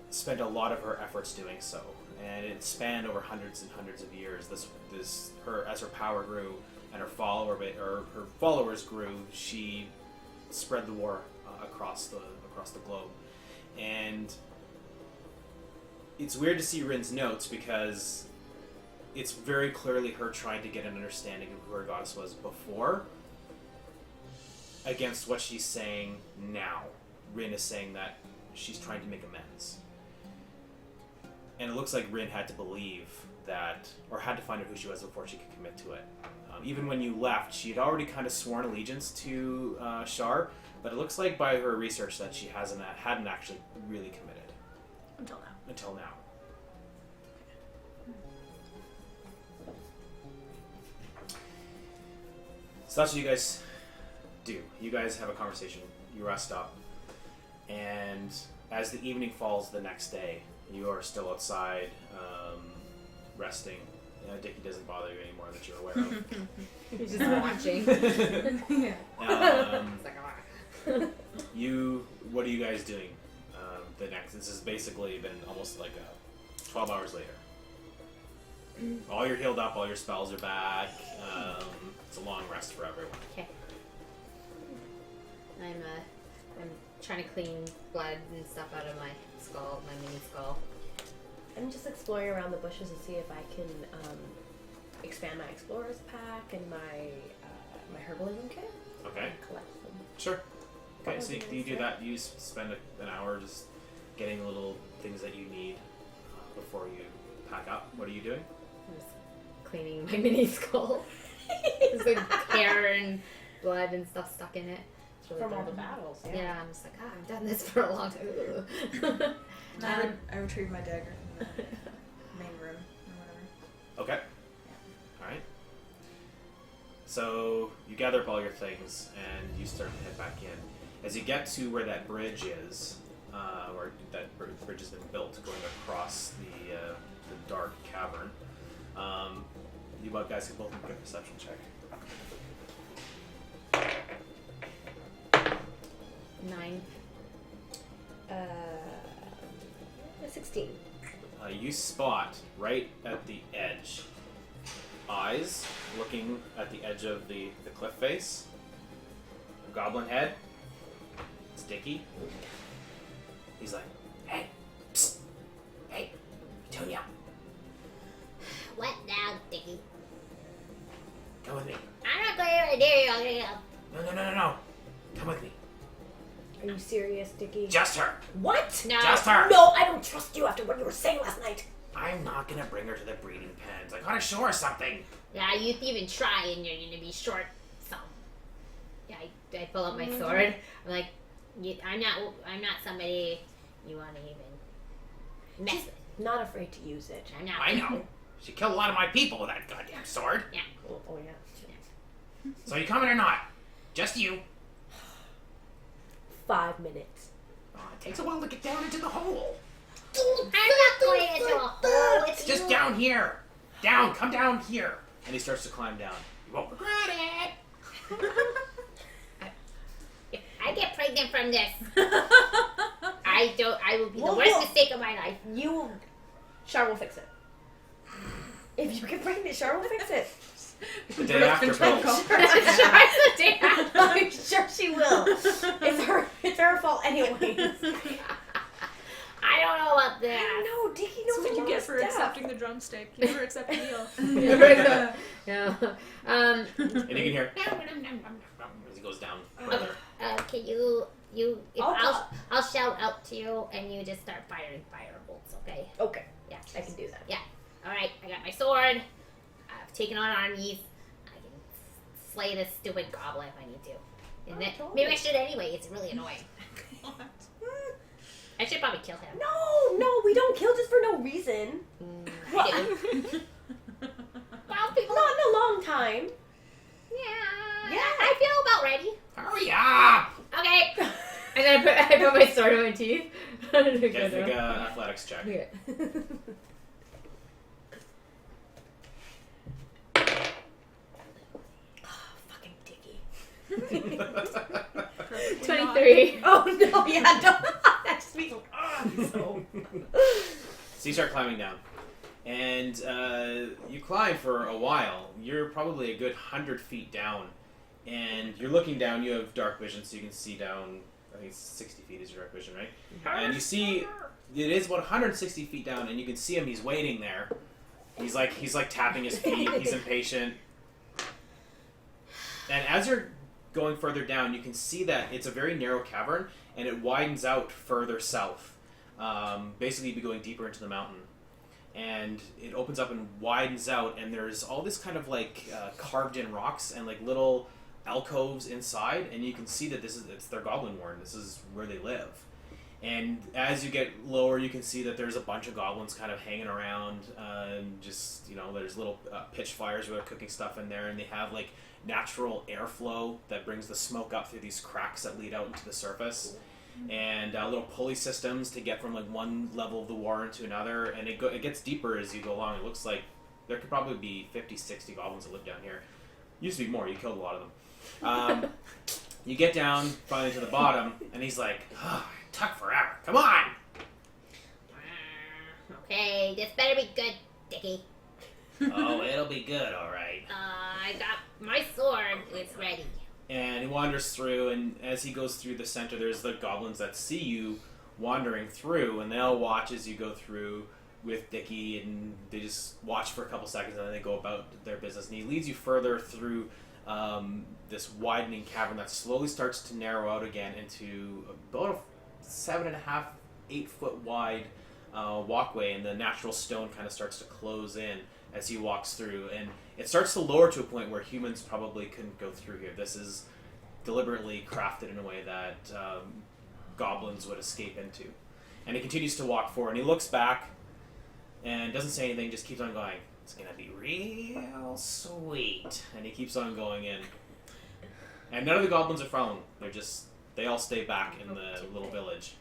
spent a lot of her efforts doing so. And it spanned over hundreds and hundreds of years. As her power grew and her followers grew, she spread the war across the globe. And it's weird to see Rynn's notes because it's very clearly her trying to get an understanding of who her goddess was before against what she's saying now. Rynn is saying that she's trying to make amends. And it looks like Rynn had to believe that, or had to find out who she was before she could commit to it. Even when you left, she had already kind of sworn allegiance to Shar, but it looks like by her research that she hadn't actually really committed. Until now. So that's what you guys do. You guys have a conversation. You rest up. And as the evening falls the next day, you are still outside, resting. Dicky doesn't bother you anymore that you're aware of. He's just watching. What are you guys doing this has basically been almost like 12 hours later. All you're healed up, all your spells are back. It's a long rest for everyone. Okay. I'm trying to clean blood and stuff out of my skull, my mini skull. I'm just exploring around the bushes to see if I can expand my explorer's pack and my herbalism kit. Okay. And collect them. Sure. Okay, so you do that. You spend an hour just getting little things that you need before you pack up. What are you doing? I'm just cleaning my mini skull. There's like hair and blood and stuff stuck in it. It's really From all the bad. battles, Yeah, I'm just like, I've done this for a long time. I retrieved my dagger from the main room or whatever. Okay. Alright. So you gather up all your things and you start to head back in. As you get to where that bridge is, where that bridge has been built going across the dark cavern, you guys can both make a perception check. 9. 16. You spot right at the edge eyes looking at the edge of the cliff face. A goblin head. It's Dicky. He's like, hey, psst, hey, tune me up. What now, Dicky? Come with me. I'm not going to do you. No. Come with me. Are you serious, Dicky? Just her. What? No. Just her. No, I don't trust you after what you were saying last night. I'm not gonna bring her to the breeding pens. I gotta show her something. Yeah, you even try and you're gonna be short. So, yeah, I pull out my sword. I'm like, I'm not somebody you want to even mess She's with. not afraid to use it. I'm not. I know. She killed a lot of my people with that goddamn sword. Yeah. Oh yeah. So you coming or not? Just you. 5 minutes. Oh, it takes a while to get down into the hole. I'm not going into a hole. It's Just down here. Down. Come down here. And he starts to climb down. You won't regret it. If I get pregnant from this, I will be the Whoa, worst whoa. mistake of my life. Char will fix it. If you get pregnant, Char will fix it. The day after, Bill. I'm I'm sure she will. It's her fault anyways. I don't know about that. No, Dicky knows That's what a you lot get of for stuff. accepting the drumstick. You never accept a meal. Yeah. And you can hear as he goes down further. Can you I'll I'll shout out to you and you just start firing firebolts, okay? Okay, Yeah. I can do that. Yeah. Alright, I got my sword. I've taken on armies. I can slay this stupid goblin if I need to. And maybe I should anyway, it's really annoying. I should probably kill him. No, we don't kill just for no reason. I do. Well, people Not in a long time. Yeah. Yeah. I feel about ready. Hurry up! Okay. And then I put my sword in my teeth. Get a big athletics check. Okay. Fucking Dicky. 23. Oh no, yeah, don't. That just means so. So you start climbing down. And you climb for a while. You're probably a good 100 feet down. And you're looking down. You have dark vision, so you can see down. I think it's 60 feet is your dark vision, right? And you see it is 160 feet down, and you can see him. He's waiting there. He's like tapping his feet. He's impatient. And as you're going further down, you can see that it's a very narrow cavern, and it widens out further south. Basically, you'd be going deeper into the mountain. And it opens up and widens out, and there's all this kind of like carved in rocks and like little alcoves inside, and you can see that it's their goblin warren. This is where they live. And as you get lower, you can see that there's a bunch of goblins kind of hanging around, and just, you know, there's little pitch fires where they're cooking stuff in there, and they have like natural airflow that brings the smoke up through these cracks that lead out into the surface. And little pulley systems to get from like one level of the warren to another, and it gets deeper as you go along. It looks like there could probably be 50, 60 goblins that live down here. Used to be more. You killed a lot of them. You get down finally to the bottom, and he's like, oh, it took forever. Come on! Okay, this better be good, Dicky. Oh, it'll be good, all right. I got my sword. It's ready. And he wanders through, and as he goes through the center, there's the goblins that see you wandering through, and they'll watch as you go through with Dicky, and they just watch for a couple seconds, and then they go about their business. And he leads you further through this widening cavern that slowly starts to narrow out again into about a 7.5, 8 foot wide walkway, and the natural stone kind of starts to close in as he walks through, and it starts to lower to a point where humans probably couldn't go through here. This is deliberately crafted in a way that goblins would escape into. And he continues to walk forward, and he looks back and doesn't say anything, just keeps on going. It's gonna be real sweet. And he keeps on going in. And none of the goblins are following. They all stay back in the little village.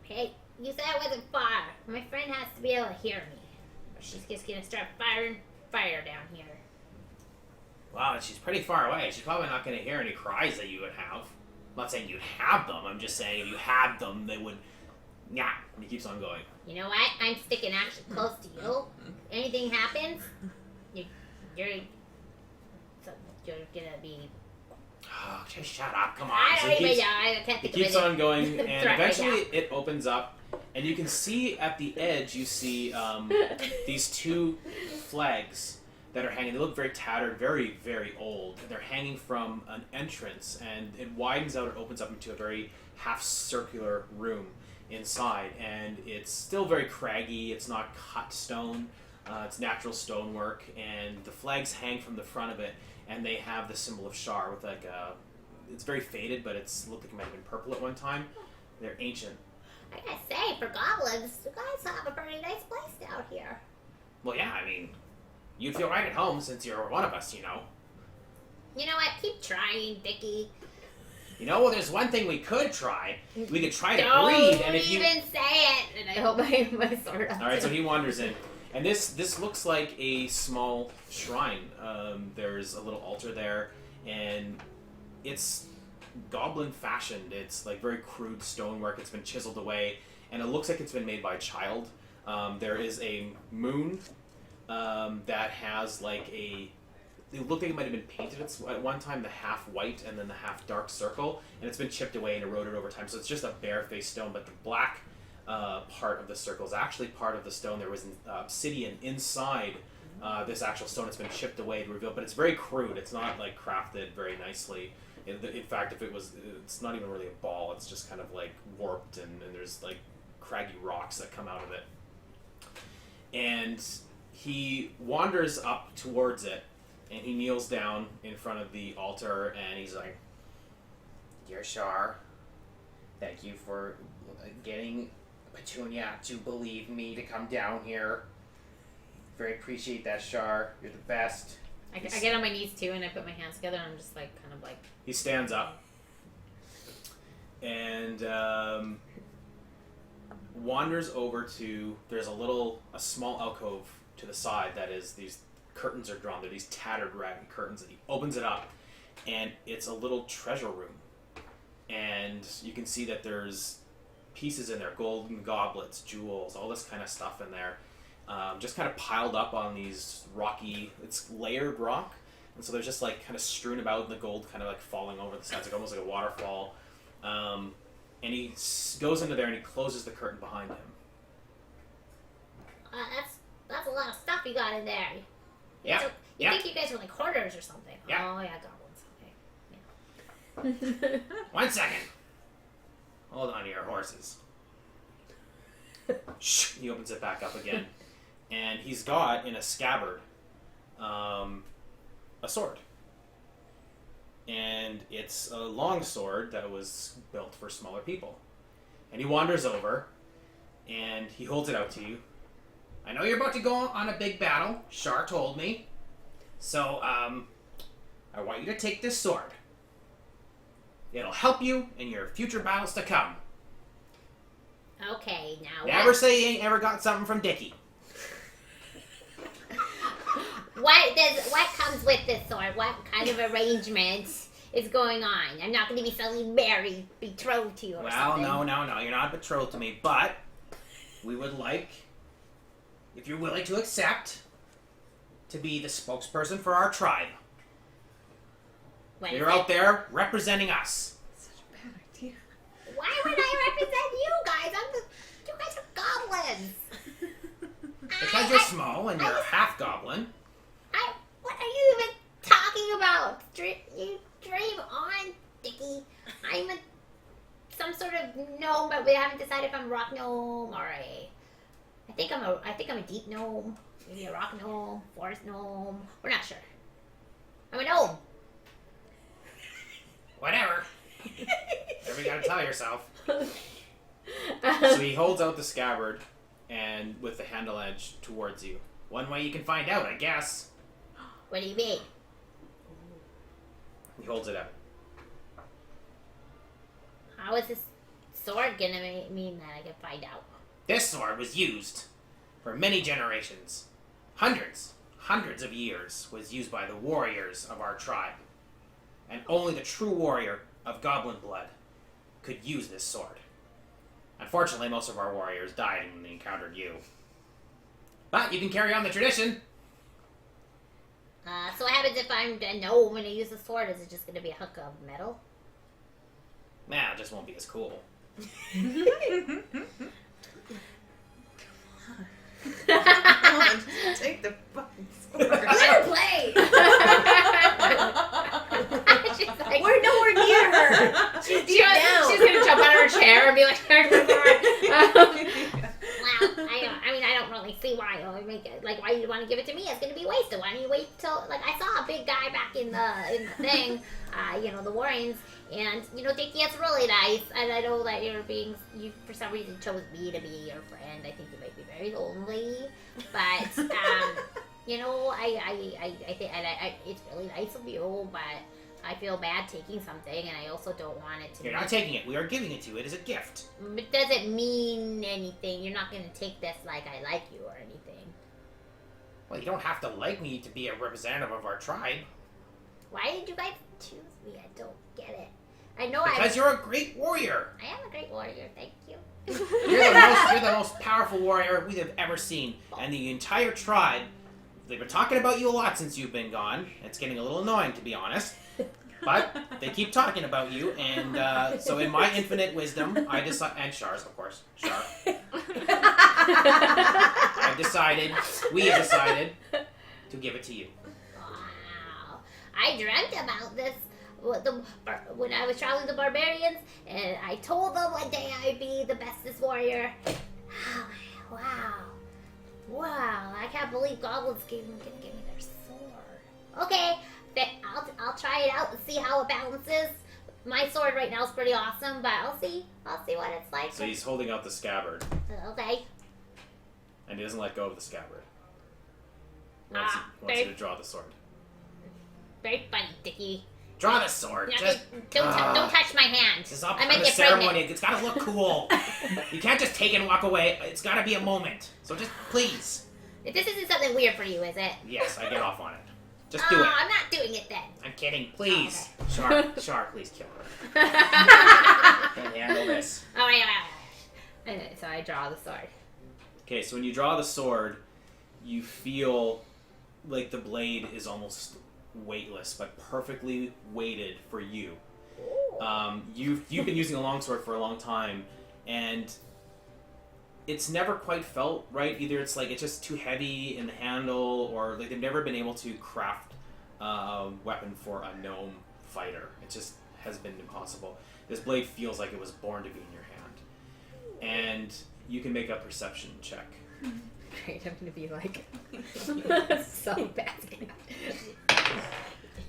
Hey, you said I wasn't far. My friend has to be able to hear me. Or she's just gonna start firing fire down here. Wow, she's pretty far away. She's probably not going to hear any cries that you would have. I'm not saying you'd have them. I'm just saying if you had them, they would... Yeah. And he keeps on going. You know what? I'm sticking actually close to you. Anything happens, you're gonna be... Oh, just shut up. Come on. I So don't he even keeps, know. I can't he think of keeps it. on going, and Threat right eventually now. it opens up, and you can see at the edge, you see these two flags that are hanging. They look very tattered, very, very old. They're hanging from an entrance, and it widens out and opens up into a very half-circular room inside, and it's still very craggy. It's not cut stone. It's natural stonework, and the flags hang from the front of it, and they have the symbol of Shar with like a... It's very faded, but it's looked like it might have been purple at one time. They're ancient. I gotta say, for goblins, you guys have a pretty nice place down here. Well, yeah, I mean, you'd feel right at home since you're one of us, you know. You know what? Keep trying, Dicky. You know, well, there's one thing we could try. We could try to Don't breed, and if you... even say it. And I hope my sword. All right, so he wanders in, and this looks like a small shrine. There's a little altar there, and it's goblin fashioned. It's like very crude stonework. It's been chiseled away, and it looks like it's been made by a child. There is a moon that has like a... It looked like it might have been painted at one time, the half white and then the half dark circle, and it's been chipped away and eroded over time. So it's just a bare-faced stone, but the black part of the circle is actually part of the stone. There was obsidian inside this actual stone. It's been chipped away to reveal, but it's very crude. It's not like crafted very nicely. In fact, if it was, it's not even really a ball. It's just kind of like warped, and there's like craggy rocks that come out of it. And he wanders up towards it, and he kneels down in front of the altar, and he's like, "Dear Shar, thank you for getting Petunia to believe me to come down here. Very appreciate that, Shar. You're the best." I get on my knees too, and I put my hands together, and I'm just like, kind of like... He stands up and wanders over to... There's a small alcove to the side that is... These curtains are drawn. They're these tattered, ragged curtains, and he opens it up, and it's a little treasure room. And you can see that there's pieces in there, golden goblets, jewels, all this kind of stuff in there. Just kind of piled up on these rocky, it's layered rock, and so there's just like kind of strewn about, and the gold kind of like falling over the sides, like almost like a waterfall. And he goes into there and he closes the curtain behind him. lot of stuff you got in there. Yeah. So, you think you guys are like hoarders or something? Yeah. Oh, yeah, goblins. Okay. 1 second. Hold on to your horses. Shh. He opens it back up again. And he's got in a scabbard a sword. And it's a long sword that was built for smaller people. And he wanders over and he holds it out to you. I know you're about to go on a big battle. Shar told me. So, I want you to take this sword. It'll help you in your future battles to come. Okay, now Never say you ain't ever got something from Dicky. what comes with this sword? What kind of arrangement is going on? I'm not going to be suddenly married, betrothed to you or something. Well, no. You're not betrothed to me, but we would like, if you're willing to accept, to be the spokesperson for our tribe. You're out there representing us. Such a bad idea. Why would I represent you guys? You guys are goblins. Because you're small and you're a half goblin. What are you even talking about? You dream on, Dicky. I'm some sort of gnome, but we haven't decided if I'm a rock gnome or I think I'm a deep gnome. Maybe a rock gnome, forest gnome. We're not sure. I'm a gnome. Whatever. Whatever you gotta tell yourself. So he holds out the scabbard and with the handle edge towards you. One way you can find out, I guess. What do you mean? He holds it out. How is this sword gonna mean that I can find out? This sword was used for many generations. Hundreds of years was used by the warriors of our tribe. And only the true warrior of goblin blood could use this sword. Unfortunately, most of our warriors died when they encountered you. But you can carry on the tradition. So what happens if I'm a gnome and I use a sword? Is it just gonna be a hook of metal? Nah, it just won't be as cool. Come on, just take the fucking sword. Let her play. She's like, We're nowhere near her. She's deep down. she's gonna jump out of her chair and be like, wow, I don't really see why I would make it. Like, why you want to give it to me? It's gonna be wasted. Why don't you wait till, like, I saw a big guy back in the thing, the Warrens, and Dicky, it's really nice, and I know that you for some reason chose me to be your friend. I think you might be very lonely, but I think it's really nice of you, but I feel bad taking something, and I also don't want it to. You're not taking it. We are giving it to you. It is a gift. It doesn't mean anything. You're not going to take this like I like you or anything. Well, you don't have to like me to be a representative of our tribe. Why did you guys choose me? I don't get it. I know Because you're a great warrior. I am a great warrior. Thank you. You're the most powerful warrior we have ever seen. And the entire tribe, they've been talking about you a lot since you've been gone. It's getting a little annoying, to be honest. But they keep talking about you, and so in my infinite wisdom, I decide, and Shar's, of course, Shar. We have decided to give it to you. Wow. I dreamt about this when I was traveling the barbarians, and I told them one day I'd be the bestest warrior. Wow. I can't believe goblins gonna give me their sword. Okay. I'll try it out and see how it balances. My sword right now is pretty awesome, but I'll see what it's like. So he's holding out the scabbard. Okay. And he doesn't let go of the scabbard. He wants you to draw the sword. Very funny, Dicky. Draw the sword. No, Just don't touch my hand. This is all I part might of the get ceremony. pregnant. It's gotta look cool. You can't just take it and walk away. It's gotta be a moment. So just please. This isn't something weird for you, is it? Yes, I get off on it. Just do it. I'm not doing it then. I'm kidding. Please. Oh, Shar, please kill her. Can't handle this. All right. So I draw the sword. Okay, so when you draw the sword, you feel like the blade is almost weightless, but perfectly weighted for you. You've been using a longsword for a long time, and it's never quite felt right. Either it's like it's just too heavy in the handle, or like they've never been able to craft a weapon for a gnome fighter. It just has been impossible. This blade feels like it was born to be in your hand. And you can make a perception check. Great, I'm gonna be like so bad.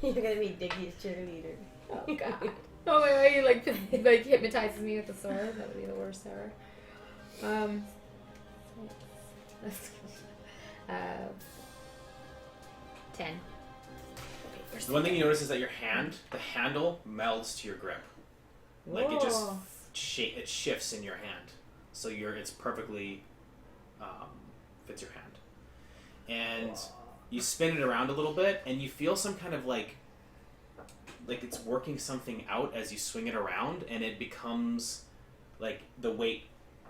You're gonna be Dicky's cheerleader. Oh god. Oh my god, he like hypnotizes me with the sword. That would be the worst ever. 10. The one thing you notice is that your hand, the handle, melds to your grip. Like it just Whoa. it shifts in your hand, so it's perfectly fits your hand, and you spin it around a little bit, and you feel some kind of like it's working something out as you swing it around, and it becomes like the weight.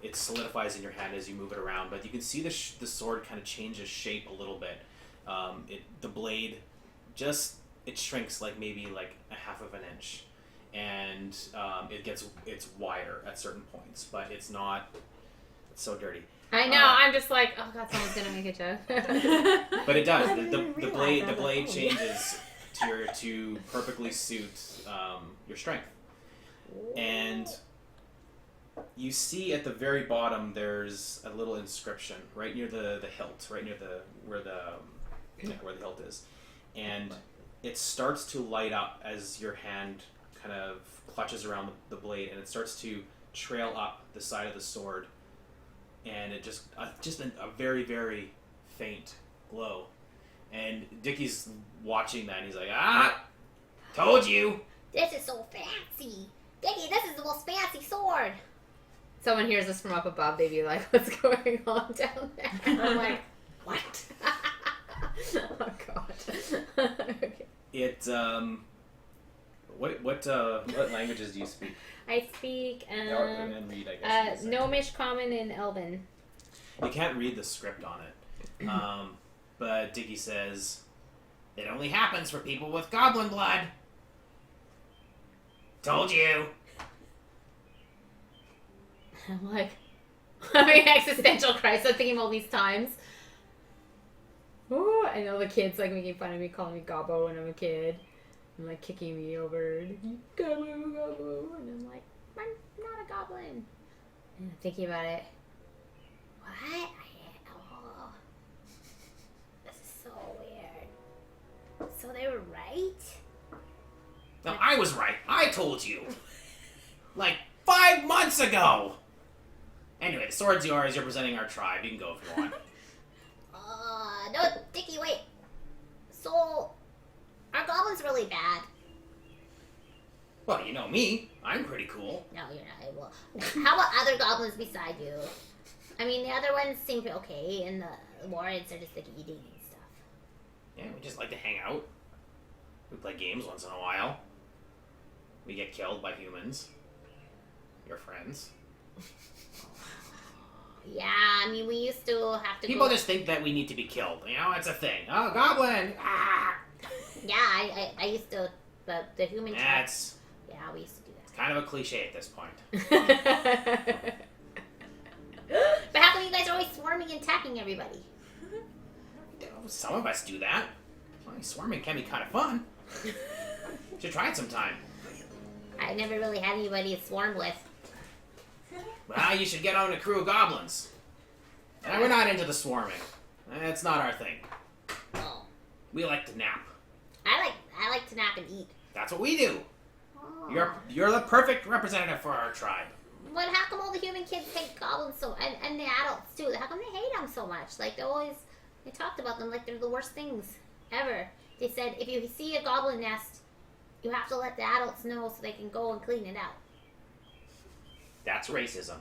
It solidifies in your hand as you move it around, but you can see the sword kind of changes shape a little bit. The blade it shrinks like maybe like a half of an inch, and it's wider at certain points, but it's so dirty. I know. I'm just like, oh god, someone's gonna make a joke. But it does. I didn't even The realize blade that. the blade Oh. changes to perfectly suit your strength, and you see at the very bottom there's a little inscription right near the hilt, right near where the hilt is, and it starts to light up as your hand kind of clutches around the blade, and it starts to trail up the side of the sword, and it just a very, very faint glow. And Dicky's watching that, and he's like, told you. This is so fancy. Dicky, this is the most fancy sword. Someone hears this from up above, they'd be like, what's going on down there? I'm like, what? Oh god. Okay. It what languages do you speak? I speak And read, I guess. you could say. Gnomish, Common, and Elven. You can't read the script on it. But Dicky says, it only happens for people with goblin blood. Told you. I'm like, having existential crisis. I'm thinking all these times. Ooh, I know the kids like making fun of me, calling me Gobbo when I'm a kid. And like kicking me over. Gobbo, Gobbo. And I'm like, I'm not a goblin. And I'm thinking about it. What? Oh, this is so weird. So they were right? No, I was right. I told you. Like 5 months ago. Anyway, the sword's yours. You're presenting our tribe. You can go if you want. No, Dicky, wait. So, are goblins really bad? Well, you know me. I'm pretty cool. No, you're not. Well, how about other goblins beside you? I mean, the other ones seem okay, and the warriors are just like eating and stuff. Yeah, we just like to hang out. We play games once in a while. We get killed by humans. Your friends. Yeah, I mean, we used to have to People go... just think that we need to be killed. You know, it's a thing. Oh, goblin! Ah! Yeah, I used to... The human tribe... That's Yeah, we used to do kind of a cliche at this point. that. But how come you guys are always swarming and attacking everybody? Some of us do that. Well, swarming can be kind of fun. Should try it sometime. I never really had anybody to swarm with. Well, you should get on a crew of goblins. We're not into the swarming. It's not our thing. Oh. We like to nap. I like to nap and eat. That's what we do. Oh. You're the perfect representative for our tribe. But how come all the human kids hate goblins so, and the adults too? How come they hate them so much? Like they talked about them like they're the worst things ever. They said if you see a goblin nest, you have to let the adults know so they can go and clean it out. That's racism.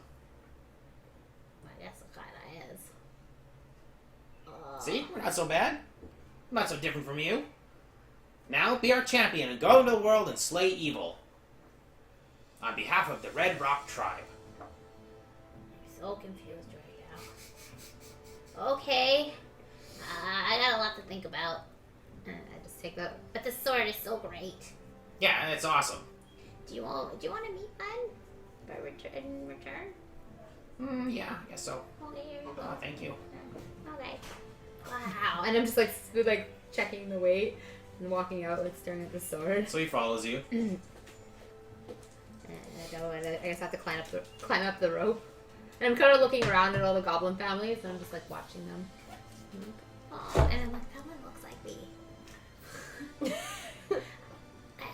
I guess it kind of is. See? We're not so bad. I'm not so different from you. Now be our champion and go into the world and slay evil. On behalf of the Red Rock tribe. I'm so confused right now. Okay. I got a lot to think about. I just take that. But the sword is so great. Yeah, it's awesome. Do you want to meet one? In return? Yeah, I guess so. Okay, here you go. Oh, thank you. Okay. Wow. And I'm just like checking the weight and walking out, like staring at the sword. So he follows you. And I go, and I guess I have to climb up the rope. And I'm kind of looking around at all the goblin families, and I'm just like watching them. Oh, and I'm like, that one looks like me.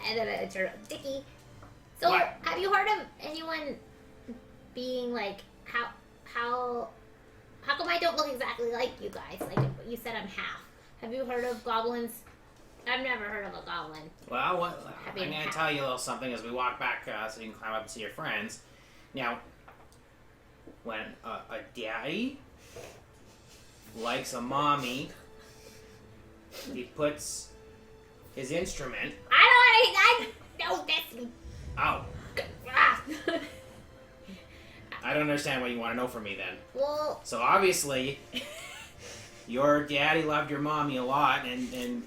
And then I turn up, Dicky. So, What? have you heard of anyone being like, how come I don't look exactly like you guys? Like, you said I'm half. Have you heard of goblins? I've never heard of a goblin. Well, I'm Having going to half. tell you a little something as we walk back so you can climb up and see your friends. Now, when a daddy likes a mommy, he puts his instrument... I know this. Oh, Ah. I don't understand what you want to know from me then. Well, So obviously, your daddy loved your mommy a lot, and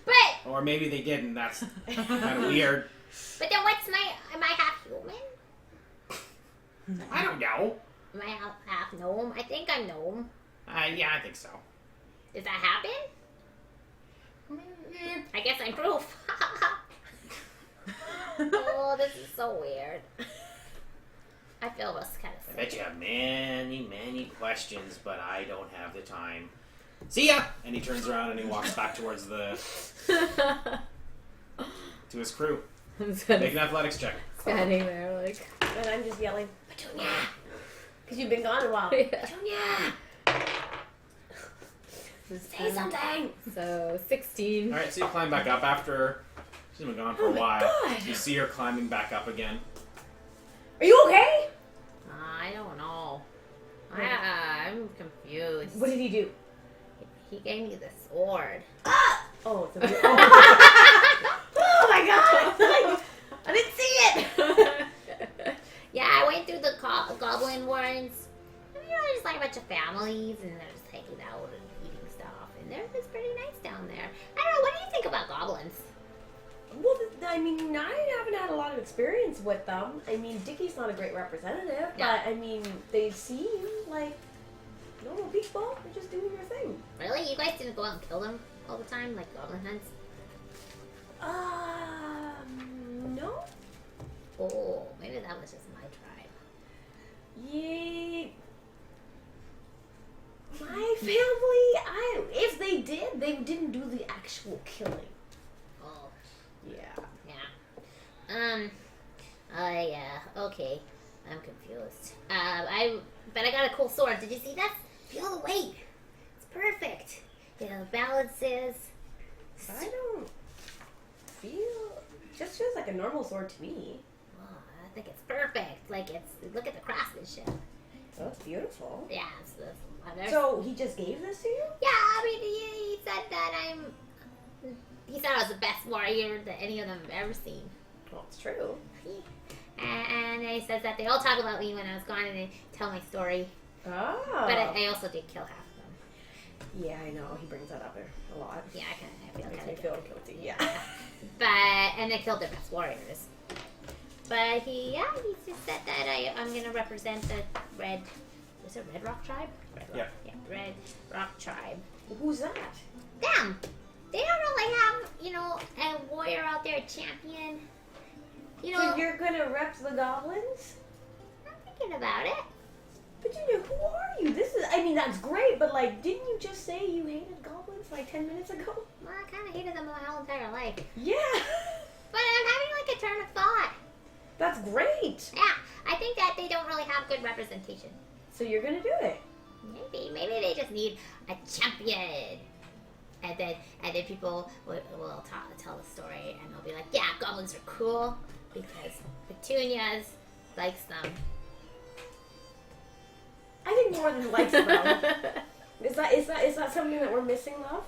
but or maybe they didn't. That's kind of weird. then am I half human? I don't know. Am I half gnome? I think I'm gnome. Yeah, I think so. Does that happen? I guess I'm proof. Oh, this is so weird. I feel this kind of I bet you have many, many questions, but I don't have the time. See ya! And he turns around and he walks back towards to his crew. I'm Make an athletics check. standing there like, And I'm just yelling, Petunia! because you've been gone a while. Petunia! Say something! So, 16. Alright, so you climb back up after she's been gone for a while. God. You see her climbing back up again. Are you okay? I don't know. I'm confused. What did he do? He gave me the sword. Oh, it's a oh my god! I didn't see it! Yeah, I went through the goblin warrens. You know, there's like a bunch of families, and they're just hanging out and eating stuff, and it's pretty nice down there. I don't know, what do you think about goblins? Well, I mean, I haven't had a lot of experience with them. I mean, Dicky's not a great representative, Yeah. but I mean, they seem like normal people. They're just doing their thing. Really? You guys didn't go out and kill them all the time, like goblin hunts? No. Oh, maybe that was just my tribe. Yeah. My family, if they did, they didn't do the actual killing. Oh, Yeah. yeah. Okay. I'm confused. But I got a cool sword. Did you see that? Feel the weight. It's perfect. You know, the balances. I don't feel. Just feels like a normal sword to me. Oh, I think it's perfect. Like, look at the craftsmanship. Oh, it's beautiful. Yeah, So he just gave this to you? yeah, I mean, he said that he said I was the best warrior that any of them have ever seen. Well, it's true. And he says that they all talk about me when I was gone, and they tell my story. Oh. But I also did kill half of them. Yeah, I know. He brings that up a lot. Yeah, I feel Makes kind me of feel guilty. Yeah. and they killed their best warriors. But he just said that I'm gonna represent the Red Rock tribe? Red Rock. Yeah. Red Rock tribe. Who's that? Them! They don't really have, a warrior out there, a champion. So you're gonna rep the goblins? I'm thinking about it. But who are you? That's great, but didn't you just say you hated goblins 10 minutes ago? Well, I kind of hated them my whole entire life. Yeah. But I'm having a turn of thought. That's great. Yeah, I think that they don't really have good representation. So you're gonna do it. Maybe they just need a champion. And then people will tell the story, and they'll be like, yeah, goblins are cool because Petunias likes them. I think more than likes them. Is that something that we're missing, love?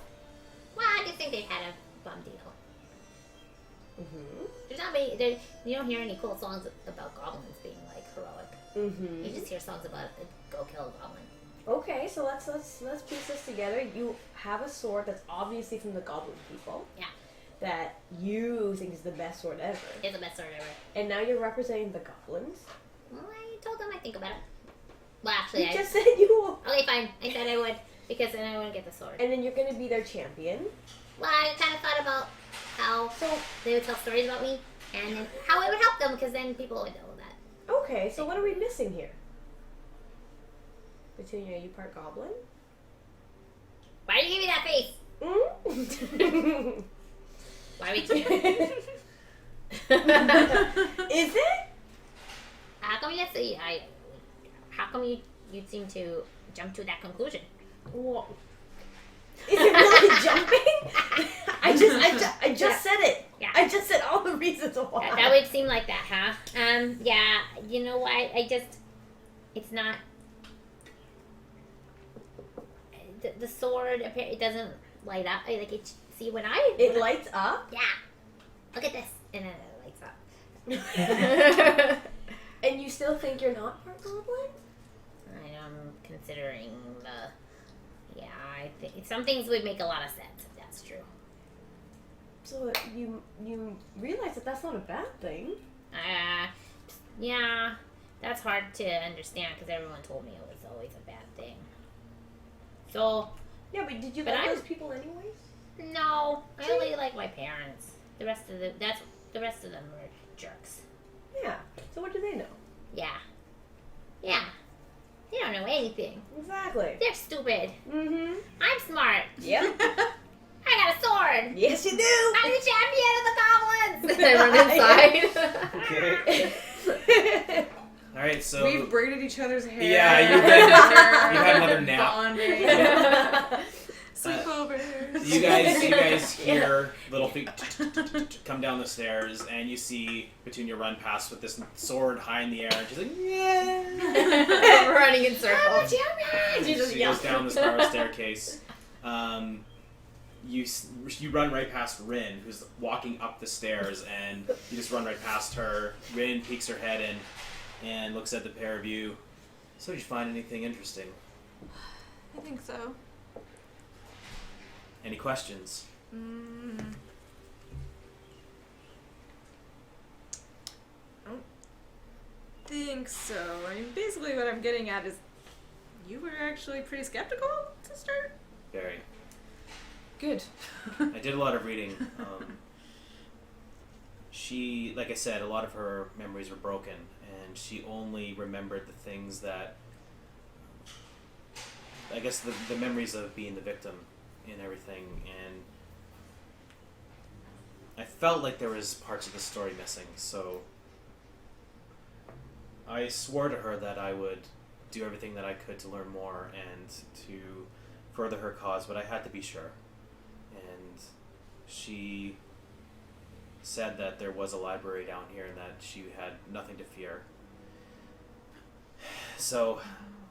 Well, I just think they've had a bum deal. Mm-hmm. There's not many. You don't hear any cool songs about goblins being heroic. Mm-hmm. You just hear songs about go kill a goblin. Okay, so let's piece this together. You have a sword that's obviously from the goblin people. Yeah. That you think is the best sword ever. It's the best sword ever. And now you're representing the goblins. Well, I told told them I'd think about it. Well, actually, You I just said you will. okay, fine. I said I would because then I wouldn't get the sword. And then you're going to be their champion. Well, I kind of thought about how they would tell stories about me, and then how it would help them because then people would know that. Okay, so what are we missing here? Petunia, you part goblin? Why do you give me that face? Mm? Why are we? Is it? How come How come you seem to jump to that conclusion? Well, is it really jumping? I just said it. Yeah. I just said all the reasons why. That would seem like that, huh? Yeah. You know what? It's not. The sword, it doesn't light up. Like it. See when It lights up. Yeah. Look at this, and then it lights up. And you still think you're not part goblin? I'm considering the. Yeah, I think some things would make a lot of sense if that's true. So you realize that that's not a bad thing. Yeah, that's hard to understand because everyone told me it was always a bad thing. So, Yeah, but did you But like I'm- those people anyways? no, I only like my parents. The rest of them were jerks. Yeah. So what do they know? Yeah. They don't know anything. Exactly. They're stupid. Mm-hmm. I'm smart. Yep. I got a sword. Yes, you do. I'm the champion of the goblins. I run inside. All right, so We've braided each other's hair. Yeah, you've had another nap. Bonding. Sleepovers. You guys hear little feet come down the stairs, and you see Petunia run past with this sword high in the air, and she's like, yeah. Running in circles. She goes down the spiral staircase. You run right past Rynn, who's walking up the stairs, and you just run right past her. Rynn peeks her head in and looks at the pair of you. So did you find anything interesting? I think so. Any questions? I don't think so. I mean, basically what I'm getting at is you were actually pretty skeptical to start. Very. Good. I did a lot of reading. She, like I said, a lot of her memories were broken, and she only remembered the things that, I guess, the memories of being the victim and everything, and I felt like there was parts of the story missing, so I swore to her that I would do everything that I could to learn more and to further her cause, but I had to be sure. And she said that there was a library down here and that she had nothing to fear. So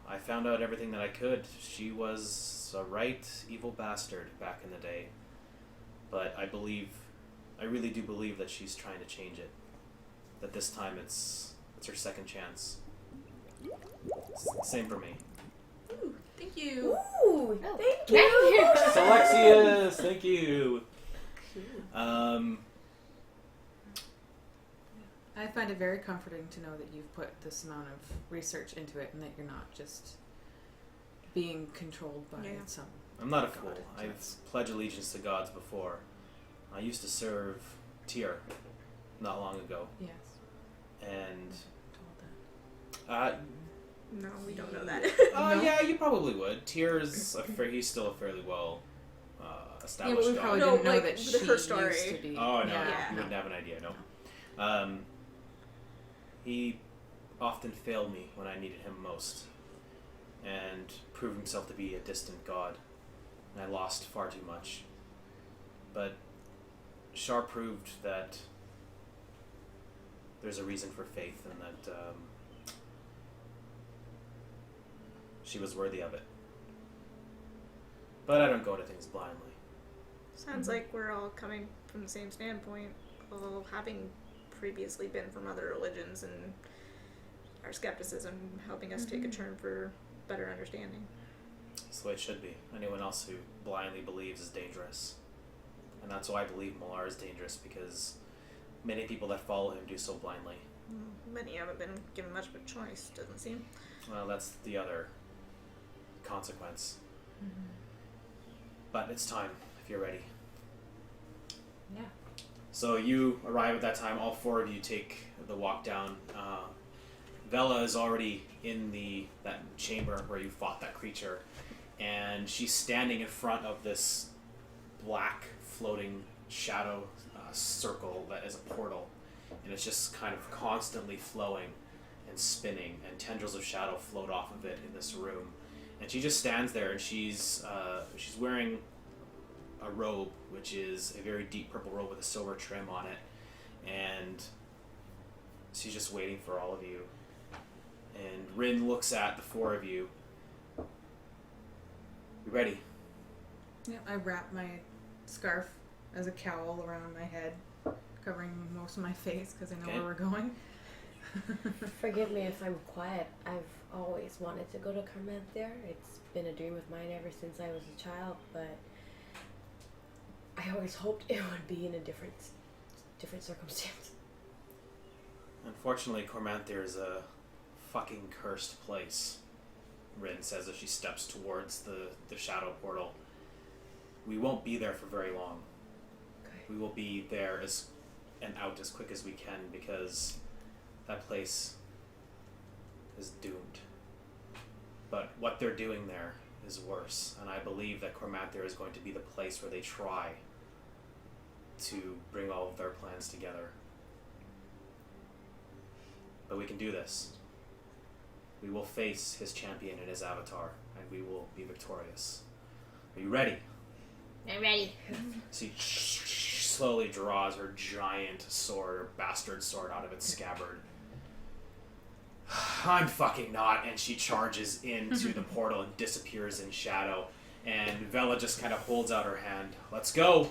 I found out everything that I could. She was a right evil bastard back in the day, but I really do believe that she's trying to change it. That this time it's her second chance. Same for me. Ooh, thank you. Ooh, thank you. Alexius, thank you. I find it very comforting to know that you've put this amount of research into it and that you're not just being controlled by some. I'm not a fool. God, I've pledged allegiance to gods before. I used to serve Tyr not long ago, Yes. and Told No, we don't know that. No? yeah, you probably would. Tyr's he's still a fairly well that. Yeah, established but we god. probably No, didn't know like, that the- she her story. used to be. Oh no, Yeah. you wouldn't have an idea. No. He often failed me when I needed him most, and proved himself to be a distant god, and I lost far too much. But Shar proved that there's a reason for faith, and that she was worthy of it. But I don't go to things blindly. Sounds like we're all coming from the same standpoint, all having previously been from other religions, and our skepticism helping us take a turn for better understanding. That's the way it should be. Anyone else who blindly believes is dangerous. And that's why I believe Malar is dangerous, because many people that follow him do so blindly. Many haven't been given much of a choice, doesn't seem. Well, that's the other consequence. Mm-hmm. But it's time, if you're ready. Yeah. So you arrive at that time. All four of you take the walk down. Vella is already in that chamber where you fought that creature, and she's standing in front of this black floating shadow circle that is a portal, and it's just kind of constantly flowing and spinning, and tendrils of shadow float off of it in this room. And she just stands there, and she's wearing a robe, which is a very deep purple robe with a silver trim on it, and she's just waiting for all of you. And Rynn looks at the four of you. You ready? Yeah, I wrap my scarf as a cowl around my head, covering most of my face because I know Okay. where we're going. Forgive me if I'm quiet. I've always wanted to go to Carnivale. It's been a dream of mine ever since I was a child, but I always hoped it would be in a different circumstance. Unfortunately, Cormanther is a fucking cursed place, Rynn says as she steps towards the shadow portal. We won't be there for very long. Okay. We will be there and out as quick as we can, because that place is doomed. But what they're doing there is worse, and I believe that Cormanther is going to be the place where they try to bring all of their plans together. But we can do this. We will face his champion and his avatar, and we will be victorious. Are you ready? I'm ready. So she slowly draws her giant sword, or bastard sword, out of its scabbard. I'm fucking not, and she charges into the portal and disappears in shadow. And Vella just kind of holds out her hand. Let's go!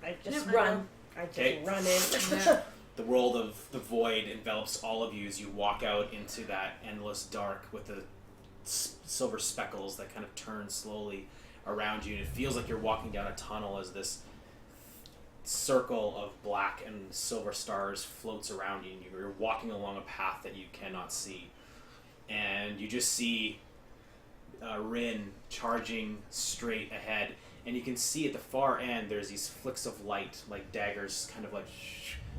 I just Yep, I run. I just Okay. run in. Yeah. The world of the void envelops all of you as you walk out into that endless dark with the silver speckles that kind of turn slowly around you. And it feels like you're walking down a tunnel as this circle of black and silver stars floats around you. And you're walking along a path that you cannot see. And you just see Rynn charging straight ahead. And you can see at the far end there's these flicks of light, like daggers, kind of like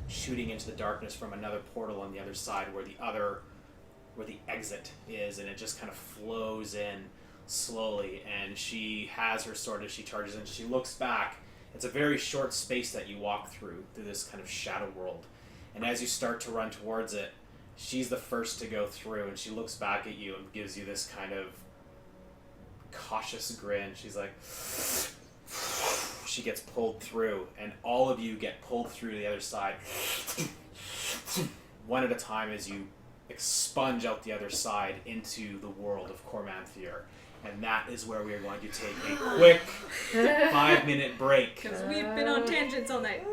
shooting into the darkness from another portal on the other side where the exit is, and it just kind of flows in slowly. And she has her sword as she charges in. She looks back. It's a very short space that you walk through this kind of shadow world, and as you start to run towards it, she's the first to go through, and she looks back at you and gives you this kind of cautious grin. She's like, she gets pulled through, and all of you get pulled through to the other side, one at a time, as you expunge out the other side into the world of Cormanther. And that is where we are going to take a quick 5-minute break. Because we've been on tangents all night.